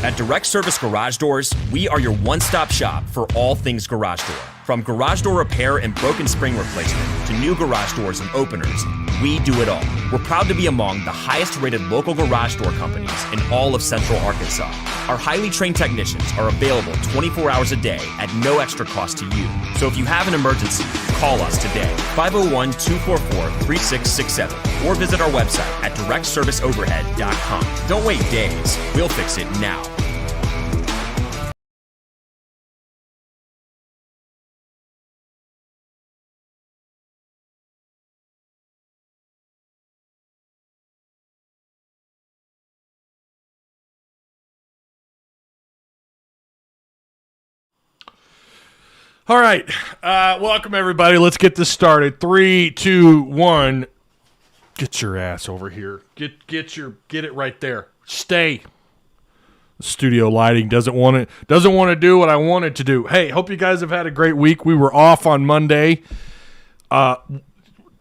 At Direct Service Garage Doors, we are your one-stop shop for all things garage door. From garage door repair and broken spring replacement to new garage doors and openers, we do it all. We're proud to be among the highest-rated local garage door companies in all of Central Arkansas. Our highly trained technicians are available 24 hours a day at no extra cost to you. So if you have an emergency, call us today, 501-244-3667, or visit our website at directserviceoverhead.com. Don't wait days. We'll fix it now. All right. Welcome, everybody. Let's get this started. 3, 2, 1. Get your ass over here. Get it right there. Stay. The studio lighting doesn't want to do what I want it to do. Hey, hope you guys have had a great week. We were off on Monday. Hung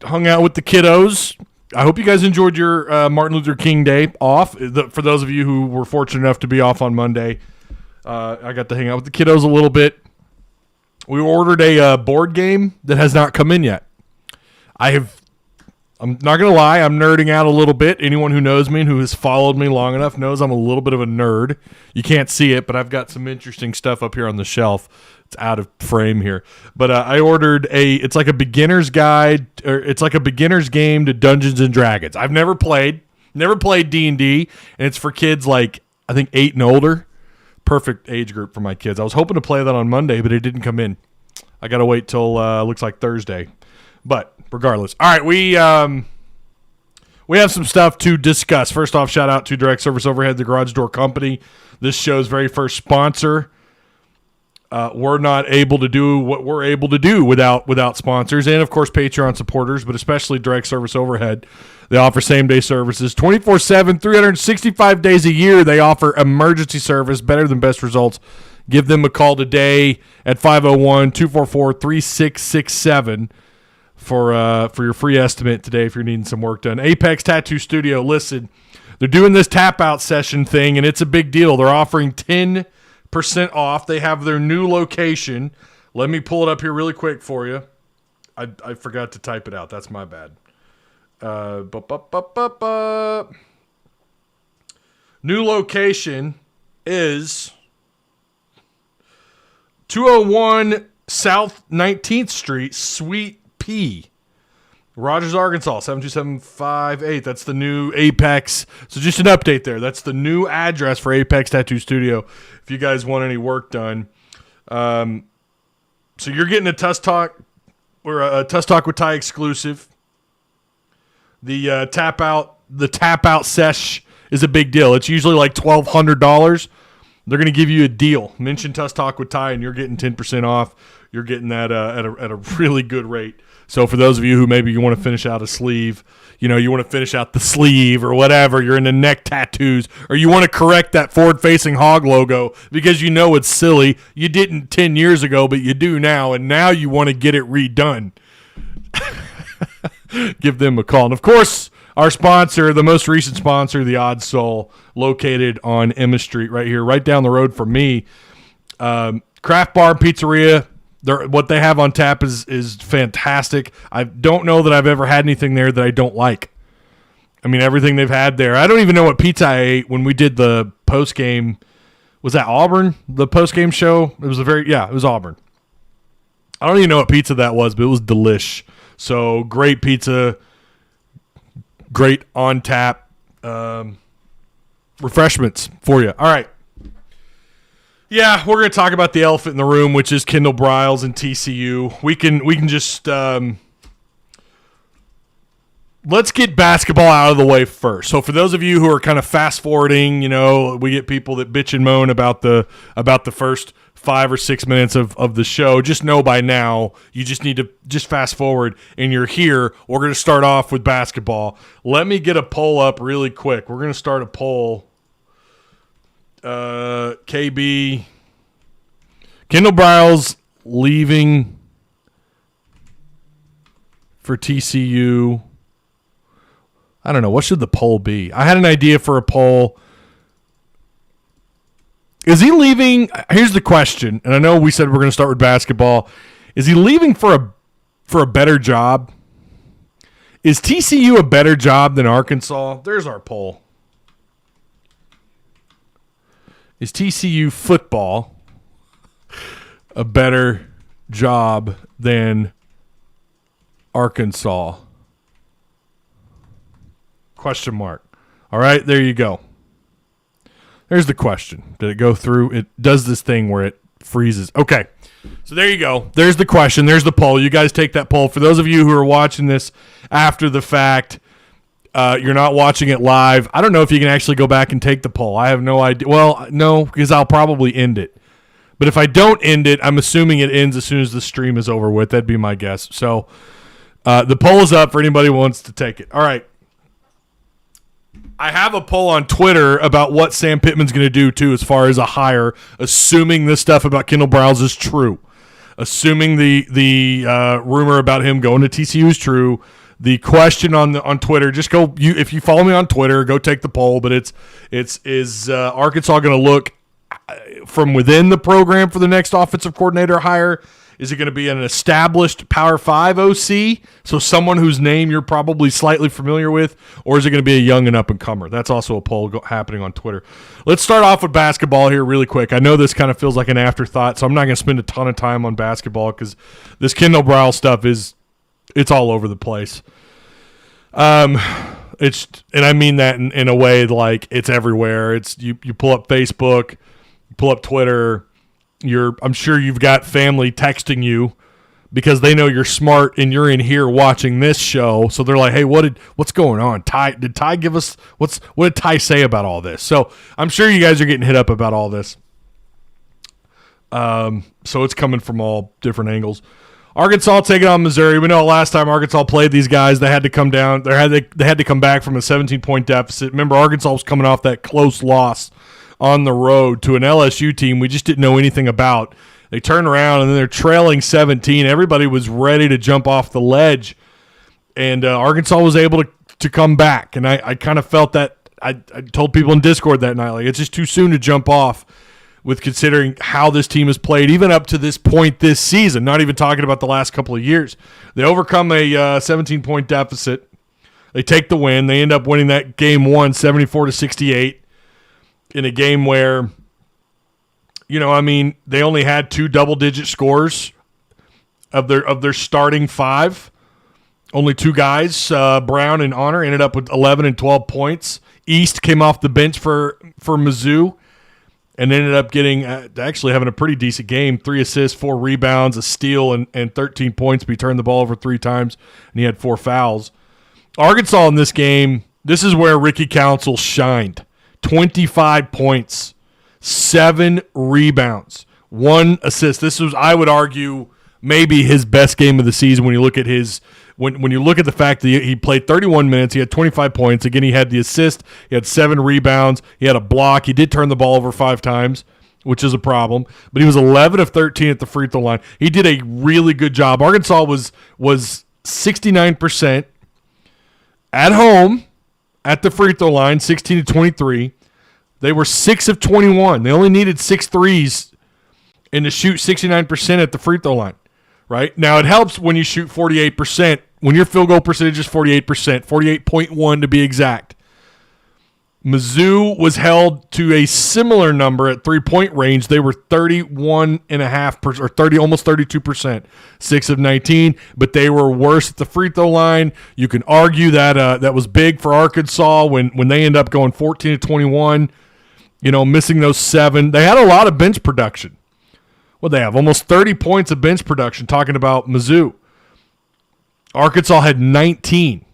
out with the kiddos. I hope you guys enjoyed your Martin Luther King Day off. For those of you who were fortunate enough to be off on Monday, I got to hang out with the kiddos a little bit. We ordered a board game that has not come in yet. I'm not going to lie, I'm nerding out a little bit. Anyone who knows me and who has followed me long enough knows I'm a little bit of a nerd. You can't see it, but I've got some interesting stuff up here on the shelf. It's out of frame here. But I ordered it's like a beginner's guide, or it's like a beginner's game to Dungeons & Dragons. I've never played D&D, and it's for kids like, I think, 8 and older. Perfect age group for my kids. I was hoping to play that on Monday, but it didn't come in. I got to wait till looks like Thursday. But regardless. All right, we have some stuff to discuss. First off, shout out to Direct Service Overhead, the garage door company. This show's very first sponsor. We're not able to do what we're able to do without sponsors, and of course Patreon supporters, but especially Direct Service Overhead. They offer same-day services 24/7, 365 days a year. They offer emergency service, better than best results. Give them a call today at 501-244-3667 for your free estimate today if you're needing some work done. Apex Tattoo Studio, listen, they're doing this tap-out session thing, and it's a big deal. They're offering 10% off. They have their new location. Let me pull it up here really quick for you. I forgot to type it out. That's my bad. New location is 201 South 19th Street, Suite P, Rogers, Arkansas, 72758. That's the new Apex. So just an update there. That's the new address for Apex Tattoo Studio if you guys want any work done. So you're getting a Tuss Talk or a Tuss Talk with Ty exclusive. The tap out sesh is a big deal. It's usually like $1,200. They're going to give you a deal. Mention Tuss Talk with Ty, and you're getting 10% off. You're getting that at a really good rate. So for those of you who maybe you want to finish out a sleeve, you want to finish out the sleeve or whatever, you're into neck tattoos, or you want to correct that forward-facing hog logo because it's silly. You didn't 10 years ago, but you do now, and now you want to get it redone. Give them a call. And, of course, our sponsor, the most recent sponsor, the Odd Soul, located on Emma Street right here, right down the road from me. Craft Bar Pizzaria, what they have on tap is fantastic. I don't know that I've ever had anything there that I don't like. I mean, everything they've had there. I don't even know what pizza I ate when we did the post-game. Was that Auburn, the post-game show? It was Auburn. I don't even know what pizza that was, but it was delish. So great pizza, great on tap refreshments for you. All right. Yeah, we're going to talk about the elephant in the room, which is Kendall Briles and TCU. We can just let's get basketball out of the way first. So for those of you who are kind of fast forwarding, we get people that bitch and moan about the first 5 or 6 minutes of the show. Just know by now you just need to just fast forward and you're here. We're going to start off with basketball. Let me get a poll up really quick. We're going to start a poll. KB, Kendall Briles leaving for TCU. I don't know. What should the poll be? I had an idea for a poll. Is he leaving? Here's the question, and I know we said we're going to start with basketball. Is he leaving for a better job? Is TCU a better job than Arkansas? There's our poll. Is TCU football a better job than Arkansas? Question mark. All right, there you go. There's the question. Did it go through? It does this thing where it freezes. Okay, so there you go. There's the question. There's the poll. You guys take that poll. For those of you who are watching this after the fact, you're not watching it live. I don't know if you can actually go back and take the poll. I have no idea. Well, no, because I'll probably end it. But if I don't end it, I'm assuming it ends as soon as the stream is over with. That'd be my guess. So the poll is up for anybody who wants to take it. All right. I have a poll on Twitter about what Sam Pittman's going to do, too, as far as a hire, assuming this stuff about Kendall Briles is true. Assuming the rumor about him going to TCU is true. The question on Twitter, just go. If you follow me on Twitter, go take the poll. But is Arkansas going to look from within the program for the next offensive coordinator hire? Is it going to be an established Power 5 OC, so someone whose name you're probably slightly familiar with, or is it going to be a young and up-and-comer? That's also a poll happening on Twitter. Let's start off with basketball here really quick. I know this kind of feels like an afterthought, so I'm not going to spend a ton of time on basketball because this Kendall Briles stuff it's all over the place. And I mean that in a way like it's everywhere. It's you pull up Facebook, you pull up Twitter. I'm sure you've got family texting you because they know you're smart and you're in here watching this show. So they're like, "Hey, what's going on? Did Ty give us what did Ty say about all this?" So I'm sure you guys are getting hit up about all this. So it's coming from all different angles. Arkansas taking on Missouri. We know last time Arkansas played these guys, they had to come down. They had to come back from a 17-point deficit. Remember, Arkansas was coming off that close loss on the road to an LSU team we just didn't know anything about. They turned around, and then they're trailing 17. Everybody was ready to jump off the ledge, and Arkansas was able to come back. And I kind of felt that I told people in Discord that night, like, it's just too soon to jump off with considering how this team has played, even up to this point this season, not even talking about the last couple of years. They overcome a 17-point deficit. They take the win. They end up winning that game 74-68. In a game where, they only had 2 double-digit scores of their starting 5. Only 2 guys, Brown and Honor, ended up with 11 and 12 points. East came off the bench for Mizzou and ended up getting actually having a pretty decent game. 3 assists, 4 rebounds, a steal, and 13 points. But he turned the ball over 3 times, and he had 4 fouls. Arkansas in this game, this is where Ricky Council shined. 25 points, 7 rebounds, 1 assist. This was, I would argue, maybe his best game of the season when you look at when you look at the fact that he played 31 minutes, he had 25 points. Again, he had the assist, he had 7 rebounds, he had a block. He did turn the ball over 5 times, which is a problem. But he was 11 of 13 at the free throw line. He did a really good job. Arkansas was 69% at home. At the free throw line, 16 to 23. They were 6 of 21. They only needed 6 threes and to shoot 69% at the free throw line, right? Now, it helps when you shoot 48%. When your field goal percentage is 48%, 48.1 to be exact. Mizzou was held to a similar number at three-point range. They were 31.5% or 30, almost 32%, 6 of 19, but they were worse at the free throw line. You can argue that that was big for Arkansas when they end up going 14 to 21, missing those 7. They had a lot of bench production. They have almost 30 points of bench production, talking about Mizzou. Arkansas had 19.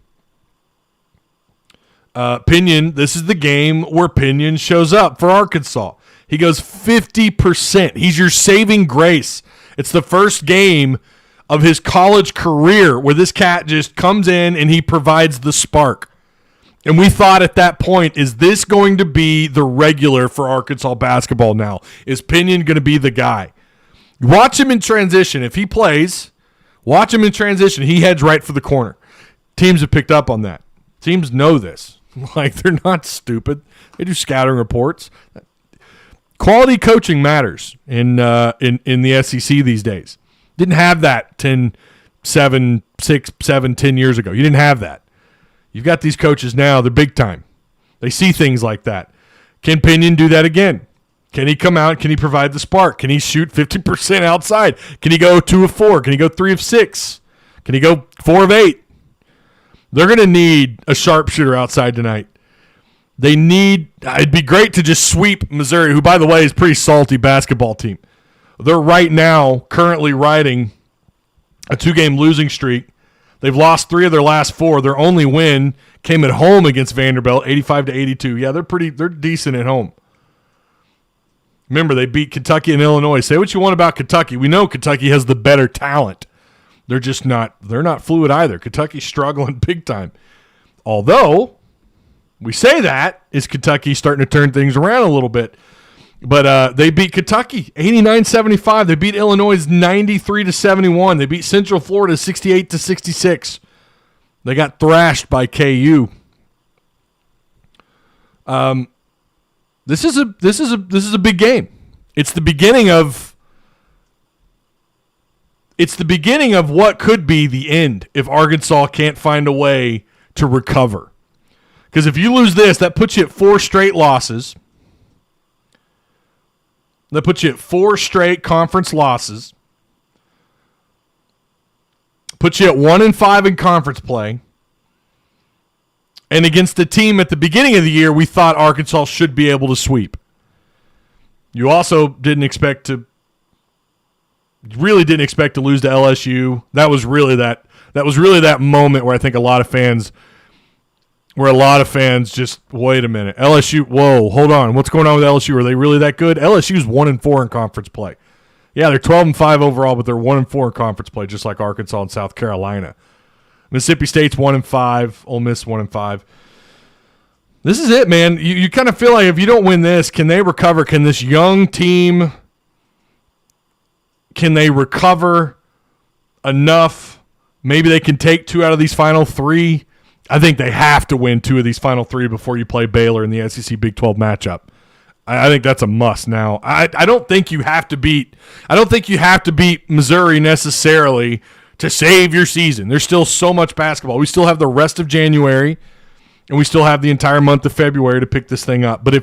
Pinion, this is the game where Pinion shows up for Arkansas. He goes 50%. He's your saving grace. It's the first game of his college career where this cat just comes in and he provides the spark. And we thought at that point, is this going to be the regular for Arkansas basketball now? Is Pinion going to be the guy? Watch him in transition. If he plays, watch him in transition. He heads right for the corner. Teams have picked up on that. Teams know this. Like, they're not stupid. They do scouting reports. quality coaching matters in the SEC these days. Didn't have that 10 years ago. You didn't have that. You've got these coaches now, they're big time. They see things like that. Can Pinion do that again? Can he come out? Can he provide the spark? Can he shoot 50% outside? Can he go 2 of 4? Can he go 3 of 6? Can he go 4 of 8? They're going to need a sharpshooter outside tonight. It'd be great to just sweep Missouri, who, by the way, is a pretty salty basketball team. They're right now currently riding a 2-game losing streak. They've lost 3 of their last 4. Their only win came at home against Vanderbilt, 85-82. Yeah, they're decent at home. Remember, they beat Kentucky and Illinois. Say what you want about Kentucky. We know Kentucky has the better talent. They're not fluid either. Kentucky's struggling big time. Although, we say that, is Kentucky starting to turn things around a little bit. But they beat Kentucky 89-75. They beat Illinois 93-71. They beat Central Florida 68-66. They got thrashed by KU. This is a big game. It's the beginning of what could be the end if Arkansas can't find a way to recover. Because if you lose this, that puts you at 4 straight losses. That puts you at 4 straight conference losses. Puts you at 1-5 in conference play. And against the team at the beginning of the year, we thought Arkansas should be able to sweep. You also didn't expect to lose to LSU. That was really that moment where I think a lot of fans just, wait a minute. LSU, whoa, hold on. What's going on with LSU? Are they really that good? LSU's 1-4 in conference play. Yeah, they're 12-5 overall, but they're 1-4 in conference play, just like Arkansas and South Carolina. Mississippi State's 1-5. Ole Miss 1-5. This is it, man. You kind of feel like if you don't win this, can they recover? Can this young team, can they recover enough? Maybe they can take 2 out of these final 3. I think they have to win 2 of these final 3 before you play Baylor in the SEC Big 12 matchup. I think that's a must now. I don't think you have to beat Missouri necessarily to save your season. There's still so much basketball. We still have the rest of January, and we still have the entire month of February to pick this thing up. But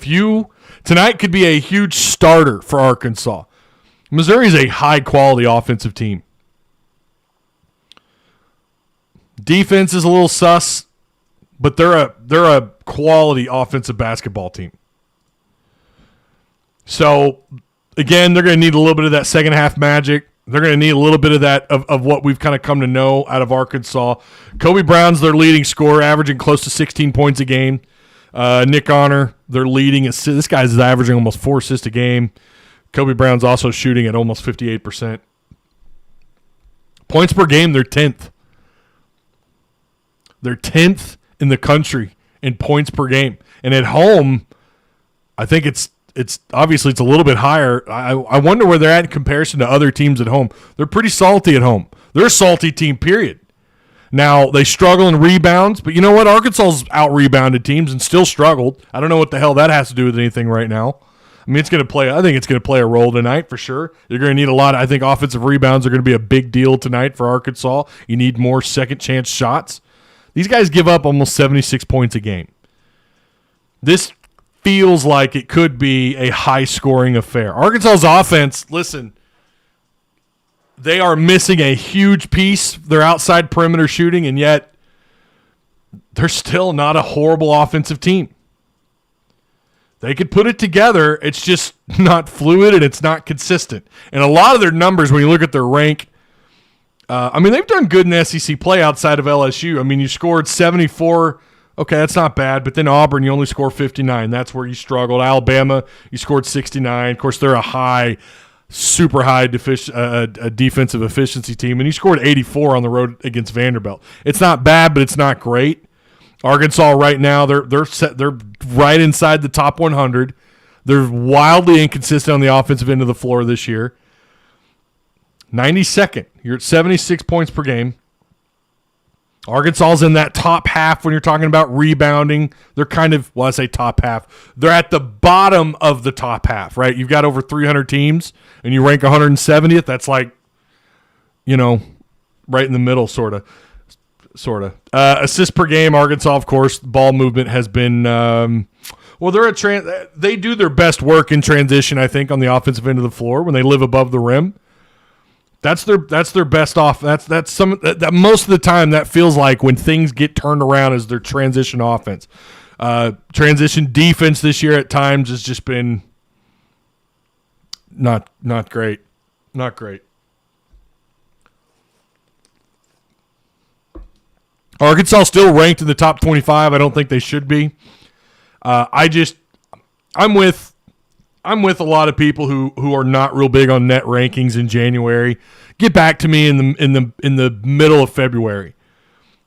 tonight could be a huge starter for Arkansas. Missouri is a high-quality offensive team. Defense is a little sus, but they're a quality offensive basketball team. So, again, they're going to need a little bit of that second half magic. They're going to need a little bit of that of what we've kind of come to know out of Arkansas. Kobe Brown's their leading scorer, averaging close to 16 points a game. Nick Honor, their leading assist. This guy's averaging almost 4 assists a game. Kobe Brown's also shooting at almost 58%. Points per game, they're 10th. They're 10th in the country in points per game. And at home, I think it's obviously it's a little bit higher. I wonder where they're at in comparison to other teams at home. They're pretty salty at home. They're a salty team, period. Now, they struggle in rebounds, but you know what? Arkansas's out-rebounded teams and still struggled. I don't know what the hell that has to do with anything right now. I mean, I think it's going to play a role tonight for sure. You're going to need a lot. I think offensive rebounds are going to be a big deal tonight for Arkansas. You need more second-chance shots. These guys give up almost 76 points a game. This feels like it could be a high-scoring affair. Arkansas's offense, listen, they are missing a huge piece. Their outside perimeter shooting, and yet they're still not a horrible offensive team. They could put it together. It's just not fluid, and it's not consistent. And a lot of their numbers, when you look at their rank, they've done good in SEC play outside of LSU. I mean, you scored 74. Okay, that's not bad. But then Auburn, you only score 59. That's where you struggled. Alabama, you scored 69. Of course, they're a super high defensive efficiency team, and you scored 84 on the road against Vanderbilt. It's not bad, but it's not great. Arkansas right now, they're right inside the top 100. They're wildly inconsistent on the offensive end of the floor this year. 92nd. You're at 76 points per game. Arkansas's in that top half when you're talking about rebounding. They're kind of, well, I say top half. They're at the bottom of the top half, right? You've got over 300 teams, and you rank 170th. That's like, right in the middle, sort of. Assists per game, Arkansas, of course, ball movement has been they do their best work in transition, I think, on the offensive end of the floor when they live above the rim. That's their best off. That's that most of the time that feels like when things get turned around as their transition offense. Transition defense this year at times has just been not great. Not great. Arkansas still ranked in the top 25. I don't think they should be. I'm with a lot of people who are not real big on net rankings in January. Get back to me in the middle of February.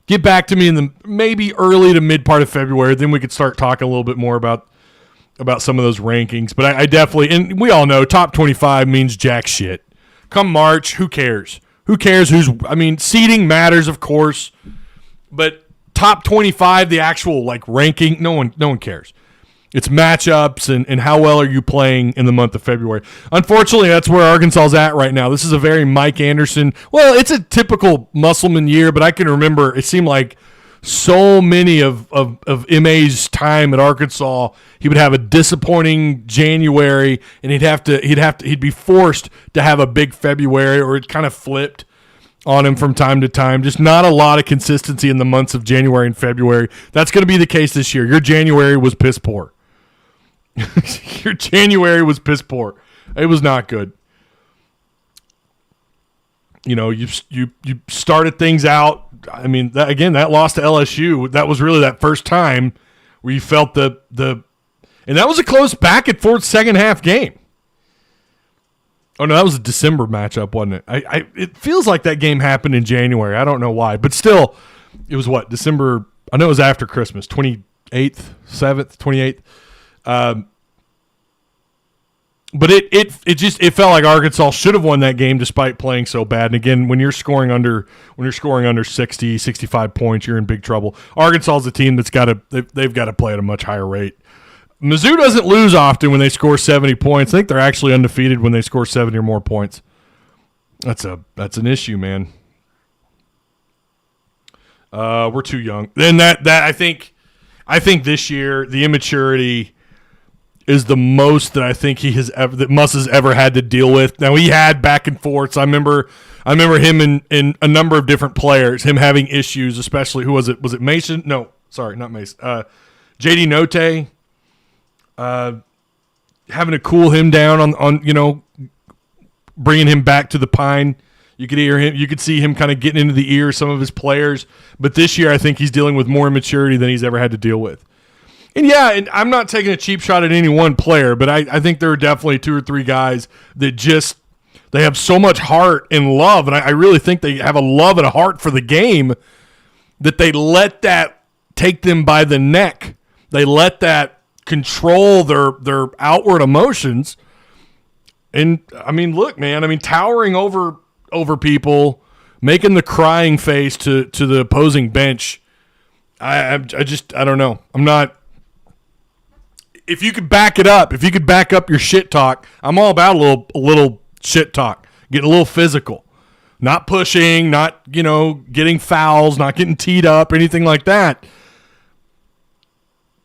Get back to me in the maybe early to mid part of February. Then we could start talking a little bit more about some of those rankings. But I definitely, and we all know top 25 means jack shit. Come March, who cares? Who cares seeding matters, of course. But top 25, the actual ranking, no one cares. It's matchups and how well are you playing in the month of February. Unfortunately, that's where Arkansas is at right now. This is a very Mike Anderson. Well, it's a typical Musselman year, but I can remember it seemed like so many of MA's time at Arkansas, he would have a disappointing January, and he'd be forced to have a big February, or it kind of flipped on him from time to time. Just not a lot of consistency in the months of January and February. That's going to be the case this year. Your January was piss poor. Your January was piss poor. It was not good. You started things out. I mean, that loss to LSU, that was really that first time where you felt and that was a close back and forth second half game. Oh, no, that was a December matchup, wasn't it? It feels like that game happened in January. I don't know why. But still, it was what? December? I know it was after Christmas, 28th, 7th, 28th. But it felt like Arkansas should have won that game despite playing so bad. And again, when you're scoring under 60, 65 points, you're in big trouble. Arkansas is a team they've got to play at a much higher rate. Mizzou doesn't lose often when they score 70 points. I think they're actually undefeated when they score 70 or more points. That's an issue, man. We're too young. Then that I think this year the immaturity is the most that I think that Muss has ever had to deal with. Now he had back and forths. I remember him in a number of different players, him having issues, especially who was it? Was it Mason? No, sorry, not Mason. JD Notte. Having to cool him down on bringing him back to the pine. You could hear him. You could see him kind of getting into the ear of some of his players. But this year, I think he's dealing with more immaturity than he's ever had to deal with. And I'm not taking a cheap shot at any one player, but I think there are definitely two or three guys that they have so much heart and love, and I really think they have a love and a heart for the game that they let that take them by the neck. They let that control their outward emotions. And look, man, towering over people, making the crying face to the opposing bench. I don't know. I'm not. If you could back it up, if you could back up your shit talk, I'm all about a little shit talk, getting a little physical, not pushing, not getting fouls, not getting teed up, anything like that.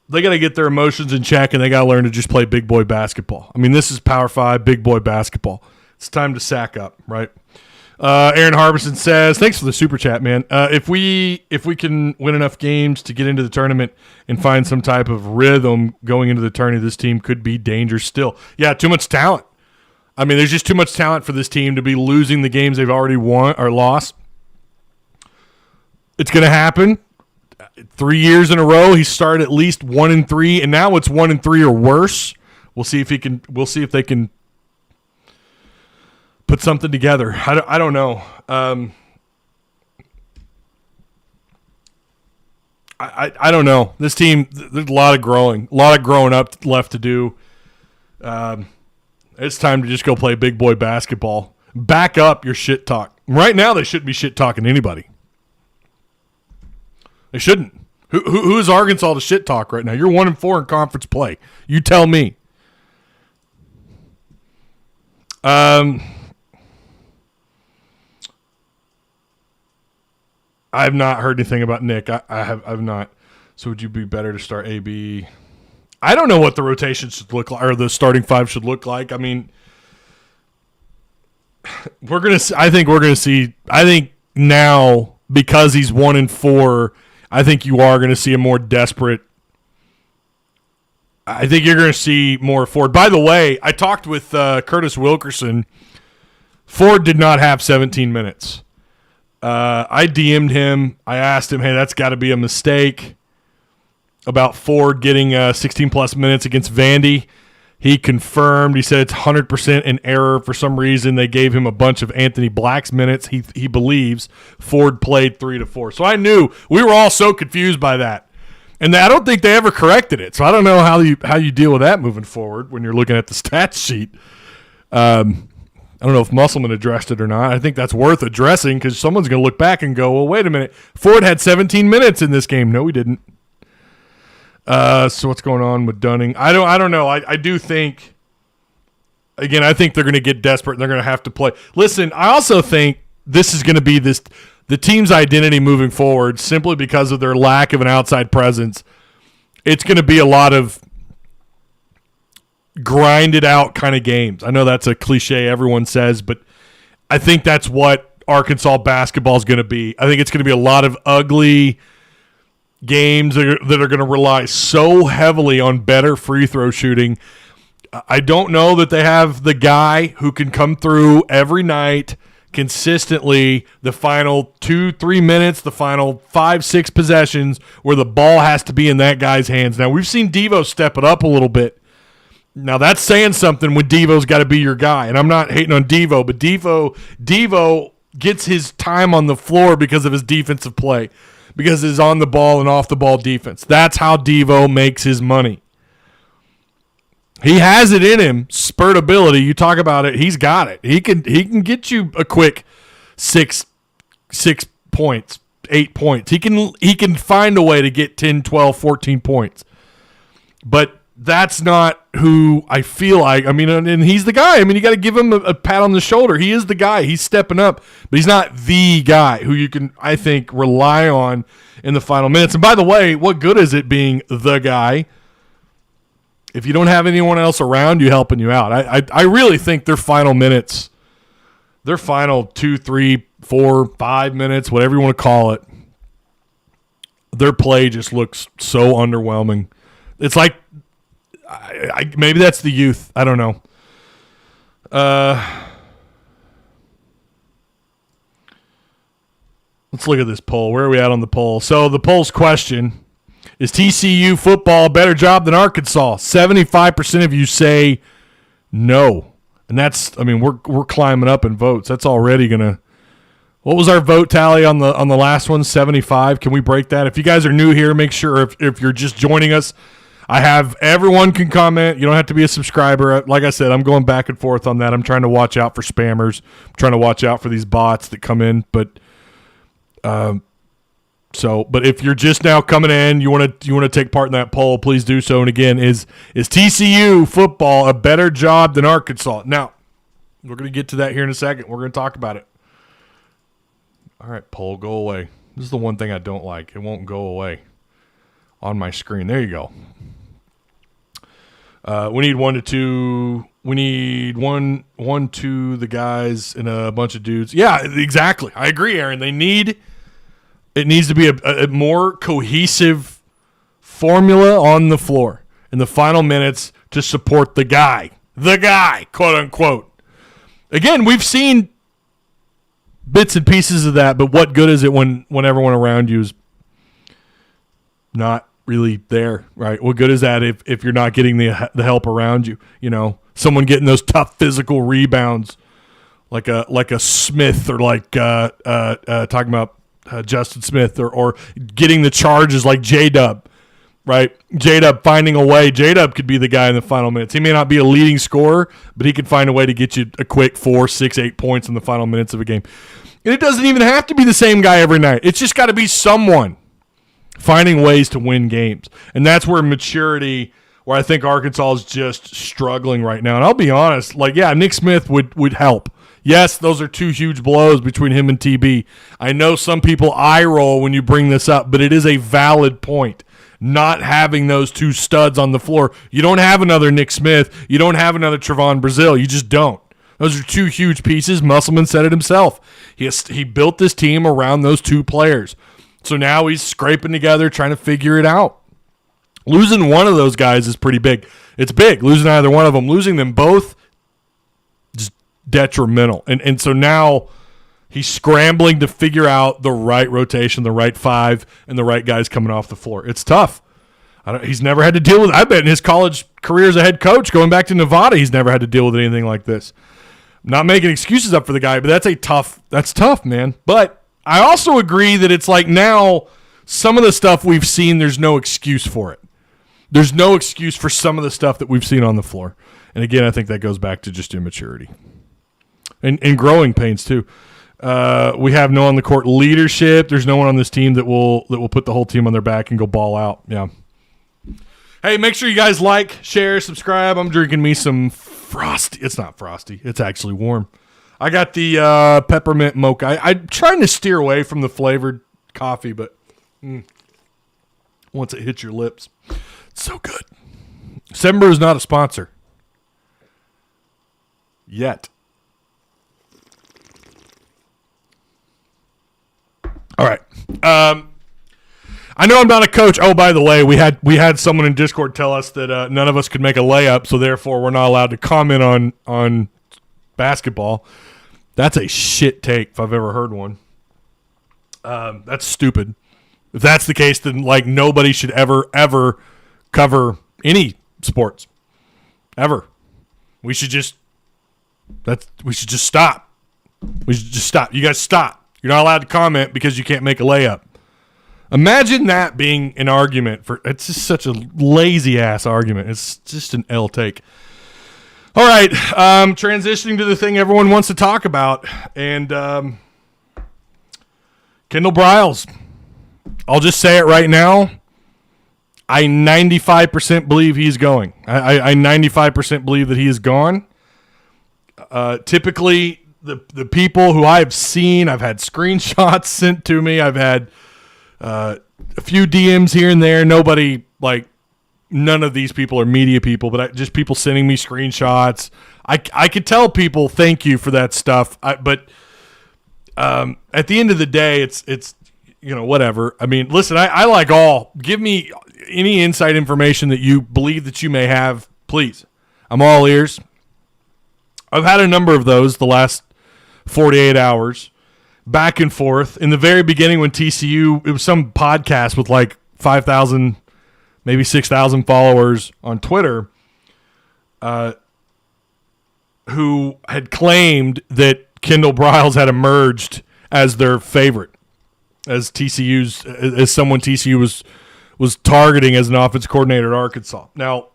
They got to get their emotions in check, and they got to learn to just play big boy basketball. This is Power 5, big boy basketball. It's time to sack up, right? Aaron Harbison says, thanks for the super chat, man. If we can win enough games to get into the tournament and find some type of rhythm going into the tournament, this team could be dangerous still. Yeah, too much talent. There's just too much talent for this team to be losing the games they've already won or lost. It's going to happen. 3 years in a row, he started at least 1-3, and now it's 1-3 or worse. We'll see if they can put something together. I don't know. I don't know. This team, there's a lot of growing up left to do. It's time to just go play big boy basketball. Back up your shit talk. Right now, they shouldn't be shit talking to anybody. They shouldn't. Who is Arkansas to shit talk right now? You're 1-4 in conference play. You tell me. I've not heard anything about Nick. I've not. So would you be better to start AB? I don't know what the rotation should look like, or the starting five should look like. I mean, I think now, because he's 1-4, I think you are going to see a more desperate. I think you're going to see more Ford. By the way, I talked with Curtis Wilkerson. Ford did not have 17 minutes. I DM'd him. I asked him, hey, that's got to be a mistake about Ford getting 16-plus minutes against Vandy. He confirmed. He said it's 100% an error. For some reason, they gave him a bunch of Anthony Black's minutes. He believes Ford played 3 to 4. So I knew we were all so confused by that, and I don't think they ever corrected it. So I don't know how you deal with that moving forward when you're looking at the stats sheet. I don't know if Musselman addressed it or not. I think that's worth addressing because someone's going to look back and go, well, wait a minute. Ford had 17 minutes in this game. No, he didn't. So what's going on with Dunning? I don't know. I do think, again, I think they're going to get desperate and they're going to have to play. Listen, I also think this is going to be the team's identity moving forward simply because of their lack of an outside presence. It's going to be a lot of grinded out kind of games. I know that's a cliche everyone says, but I think that's what Arkansas basketball is going to be. I think it's going to be a lot of ugly games that are going to rely so heavily on better free throw shooting. I don't know that they have the guy who can come through every night consistently the final 2-3 minutes, the final 5-6 possessions where the ball has to be in that guy's hands. Now, we've seen Devo step it up a little bit. Now, that's saying something when Devo's got to be your guy. And I'm not hating on Devo, but Devo gets his time on the floor because of his defensive play, because his on the ball and off the ball defense. That's how Devo makes his money. He has it in him, spurt ability. You talk about it, he's got it. He can get you a quick 6 points, 8 points. He can find a way to get 10, 12, 14 points. But that's not who I feel like. I mean, and he's the guy. I mean, you got to give him a pat on the shoulder. He is the guy. He's stepping up, but he's not the guy who you can, I think, rely on in the final minutes. And by the way, what good is it being the guy if you don't have anyone else around you helping you out? I really think their final minutes, their final 2, 3, 4, 5 minutes, whatever you want to call it, their play just looks so underwhelming. It's like, maybe that's the youth. I don't know. Let's look at this poll. Where are we at on the poll? So the poll's question, is TCU football a better job than Arkansas? 75% of you say no. And that's, I mean, we're climbing up in votes. That's already going to, what was our vote tally on the last one? 75. Can we break that? If you guys are new here, make sure if you're just joining us, I have everyone can comment. You don't have to be a subscriber. Like I said, I'm going back and forth on that. I'm trying to watch out for spammers. I'm trying to watch out for these bots that come in. But if you're just now coming in, you want to take part in that poll, please do so. And again, is TCU football a better job than Arkansas? Now, we're going to get to that here in a second. We're going to talk about it. All right, poll, go away. This is the one thing I don't like. It won't go away on my screen. There you go. We need 1 to 2. We need 1, 2, the guys and a bunch of dudes. Yeah, exactly. I agree, Aaron. It needs to be a more cohesive formula on the floor in the final minutes to support the guy, quote unquote. Again, we've seen bits and pieces of that, but what good is it when everyone around you is not really there, right? What good is that if you're not getting the help around you? You know, someone getting those tough physical rebounds, like a Smith, or like talking about Justin Smith, or getting the charges like J-Dub, right? J-Dub finding a way. J-Dub could be the guy in the final minutes. He may not be a leading scorer, but he could find a way to get you a quick 4, 6, 8 points in the final minutes of a game. And it doesn't even have to be the same guy every night. It's just got to be someone. finding ways to win games. And that's where maturity, where I think Arkansas is just struggling right now. And I'll be honest, Nick Smith would help. Yes, those are two huge blows between him and TB. I know some people eye roll when you bring this up, but it is a valid point. Not having those two studs on the floor. You don't have another Nick Smith. You don't have another Trevon Brazile. You just don't. Those are two huge pieces. Musselman said it himself. He built this team around those two players. So now he's scraping together, trying to figure it out. Losing one of those guys is pretty big. It's big. Losing either one of them. Losing them both is detrimental. And so now he's scrambling to figure out the right rotation, the right five, and the right guys coming off the floor. It's tough. He's never had to deal with it. I bet in his college career as a head coach, going back to Nevada, he's never had to deal with anything like this. Not making excuses up for the guy, but that's tough, man. But I also agree that it's like now some of the stuff we've seen, there's no excuse for it. There's no excuse for some of the stuff that we've seen on the floor. And again, I think that goes back to just immaturity. And growing pains too. We have no on the court leadership. There's no one on this team that will put the whole team on their back and go ball out. Yeah. Hey, make sure you guys like, share, subscribe. I'm drinking me some Frosty. It's not Frosty. It's actually warm. I got the peppermint mocha. I'm trying to steer away from the flavored coffee, but once it hits your lips, it's so good. Seven Brew is not a sponsor. Yet. All right. I know I'm not a coach. Oh, by the way, we had someone in Discord tell us that none of us could make a layup, so therefore we're not allowed to comment on basketball. That's a shit take if I've ever heard one. That's stupid. If that's the case, then nobody should ever cover any sports. Ever. We should just stop. We should just stop. You guys stop. You're not allowed to comment because you can't make a layup. Imagine that being an argument for. It's just such a lazy ass argument. It's just an L take. All right, transitioning to the thing everyone wants to talk about, and Kendall Briles. I'll just say it right now. I 95% believe he's going. I 95% believe that he is gone. Typically, the people who I've seen, I've had screenshots sent to me. I've had a few DMs here and there. None of these people are media people, but just people sending me screenshots. I could tell people thank you for that stuff. But at the end of the day, it's whatever. I mean, listen, I like all. Give me any inside information that you believe that you may have, please. I'm all ears. I've had a number of those the last 48 hours, back and forth. In the very beginning when TCU, it was some podcast with 5,000, maybe 6,000 followers on Twitter, who had claimed that Kendall Briles had emerged as their favorite, as someone TCU was targeting as an offensive coordinator at Arkansas. Now,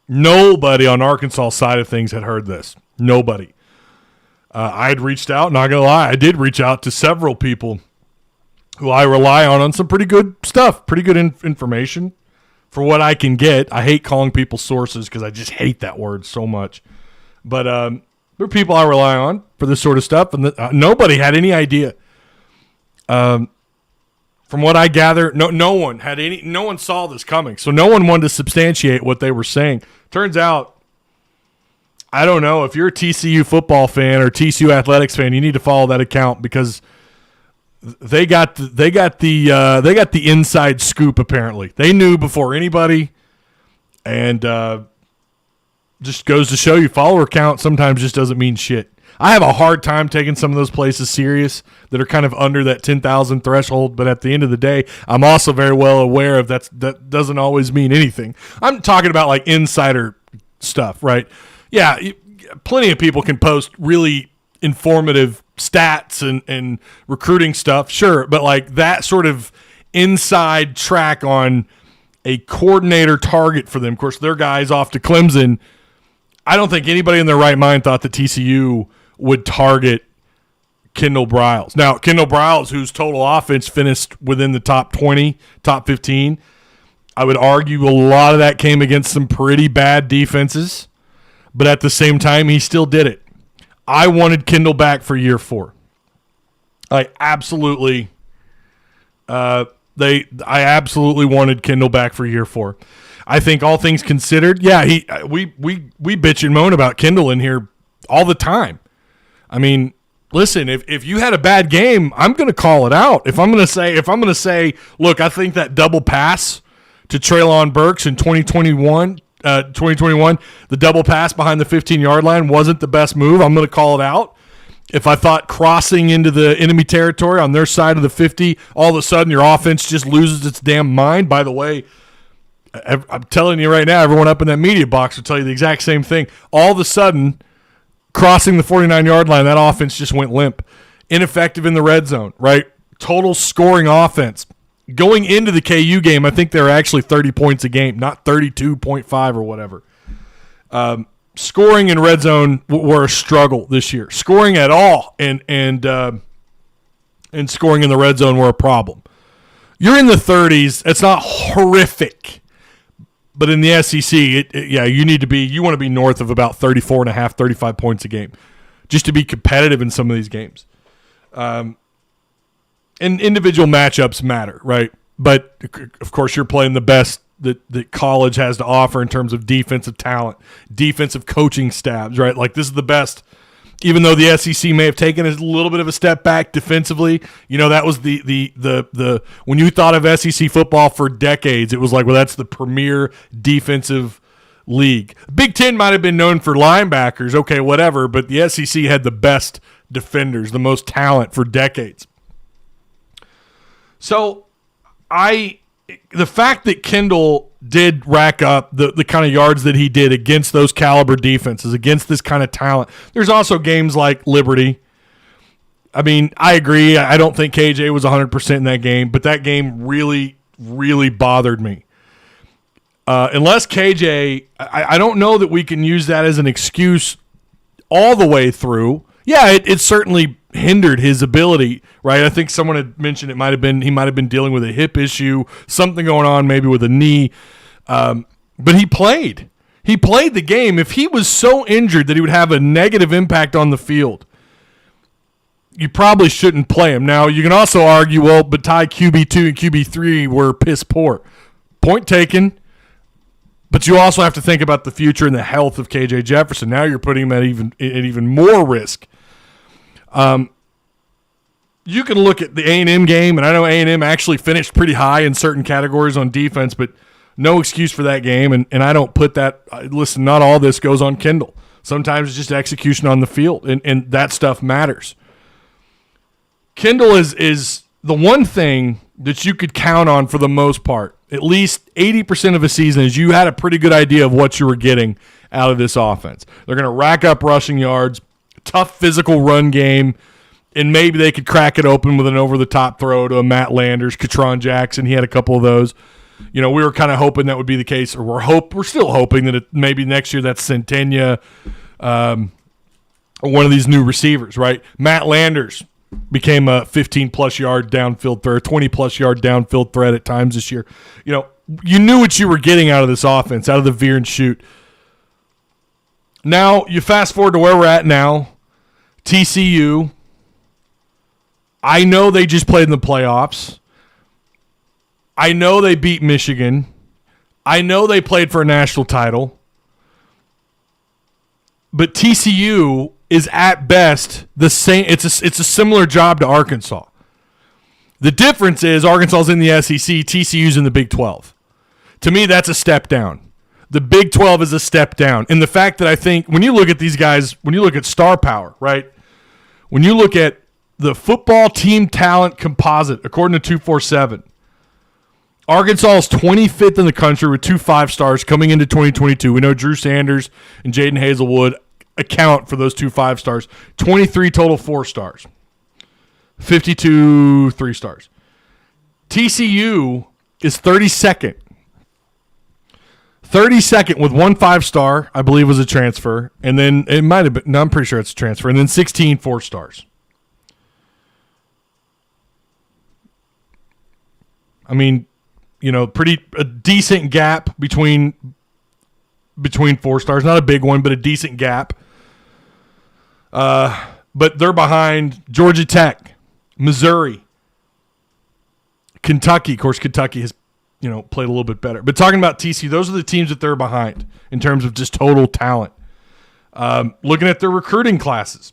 nobody on Arkansas' side of things had heard this. Nobody. I had reached out, not going to lie, I did reach out to several people who I rely on some pretty good stuff, pretty good information for what I can get. I hate calling people sources because I just hate that word so much. But there are people I rely on for this sort of stuff, and nobody had any idea. From what I gather, no one saw this coming, so no one wanted to substantiate what they were saying. Turns out, I don't know, if you're a TCU football fan or TCU athletics fan, you need to follow that account because they got the inside scoop. Apparently, they knew before anybody, and just goes to show you, follower count sometimes just doesn't mean shit. I have a hard time taking some of those places serious that are kind of under that 10,000 threshold, but at the end of the day, I'm also very well aware of that doesn't always mean anything. I'm talking about insider stuff, right? Yeah, plenty of people can post really informative stats and recruiting stuff, sure, but that sort of inside track on a coordinator target for them. Of course, their guy's off to Clemson. I don't think anybody in their right mind thought that TCU would target Kendall Briles. Now, Kendall Briles, whose total offense finished within the top 20, top 15, I would argue a lot of that came against some pretty bad defenses, but at the same time, he still did it. I wanted Kendall back for year 4. I absolutely wanted Kendall back for year 4. I think all things considered, yeah, we bitch and moan about Kendall in here all the time. I mean, listen, if you had a bad game, I'm going to call it out. If I'm going to say, look, I think that double pass to Treylon Burks in 2021, the double pass behind the 15-yard line wasn't the best move, I'm going to call it out. If I thought crossing into the enemy territory on their side of the 50, all of a sudden your offense just loses its damn mind. By the way, I'm telling you right now, everyone up in that media box will tell you the exact same thing. All of a sudden, crossing the 49-yard line, that offense just went limp. Ineffective in the red zone, right? Total scoring offense. Going into the KU game, I think they were actually 30 points a game, not 32.5 or whatever. Scoring in red zone were a struggle this year. Scoring at all and scoring in the red zone were a problem. You're in the 30s. It's not horrific. But in the SEC, you want to be north of about 34.5, 35 points a game just to be competitive in some of these games. And individual matchups matter, right? But, of course, you're playing the best that college has to offer in terms of defensive talent, defensive coaching staffs, right? Like, this is the best. Even though the SEC may have taken a little bit of a step back defensively, that was the when you thought of SEC football for decades, it was like, well, that's the premier defensive league. Big Ten might have been known for linebackers, okay, whatever, but the SEC had the best defenders, the most talent for decades. So the fact that Kendall did rack up the kind of yards that he did against those caliber defenses, against this kind of talent. There's also games like Liberty. I mean, I agree. I don't think KJ was 100% in that game, but that game really, really bothered me. Unless KJ, I don't know that we can use that as an excuse all the way through. Yeah, it certainly hindered his ability, right? I think someone had mentioned he might have been dealing with a hip issue, something going on maybe with a knee. But he played. He played the game. If he was so injured that he would have a negative impact on the field, you probably shouldn't play him. Now, you can also argue, well, but Ty QB2 and QB3 were piss poor. Point taken. But you also have to think about the future and the health of KJ Jefferson. Now you're putting him at even more risk. You can look at the A&M game, and I know A&M actually finished pretty high in certain categories on defense, but no excuse for that game, and I don't put that – listen, not all this goes on Kendall. Sometimes it's just execution on the field, and that stuff matters. Kendall is the one thing that you could count on for the most part. At least 80% of a season is you had a pretty good idea of what you were getting out of this offense. They're going to rack up rushing yards, tough physical run game, and maybe they could crack it open with an over-the-top throw to a Matt Landers, Katron Jackson. He had a couple of those. We were kind of hoping that would be the case, or we're still hoping that maybe next year that's Centennia, or one of these new receivers, right? Matt Landers became a 15-plus yard downfield threat, 20-plus yard downfield threat at times this year. You knew what you were getting out of this offense, out of the veer and shoot. Now, you fast forward to where we're at now. TCU, I know they just played in the playoffs. I know they beat Michigan. I know they played for a national title. But TCU is at best the same. It's a similar job to Arkansas. The difference is Arkansas's in the SEC, TCU's in the Big 12. To me, that's a step down. The Big 12 is a step down. And the fact that I think when you look at these guys, when you look at star power, right? When you look at the football team talent composite, according to 247, Arkansas is 25th in the country with 2 5-stars coming into 2022. We know Drew Sanders and Jaden Hazelwood account for those 2 5-stars. 23 total 4-stars. 52 3-stars. TCU is 32nd. 32nd with 1 5-star, I believe was a transfer. And then it might have been, no, I'm pretty sure it's a transfer. And then 16 4-stars. I mean, a decent gap between 4 stars. Not a big one, but a decent gap. But they're behind Georgia Tech, Missouri, Kentucky. Of course, Kentucky has, played a little bit better. But talking about TCU, those are the teams that they're behind in terms of just total talent. Looking at their recruiting classes.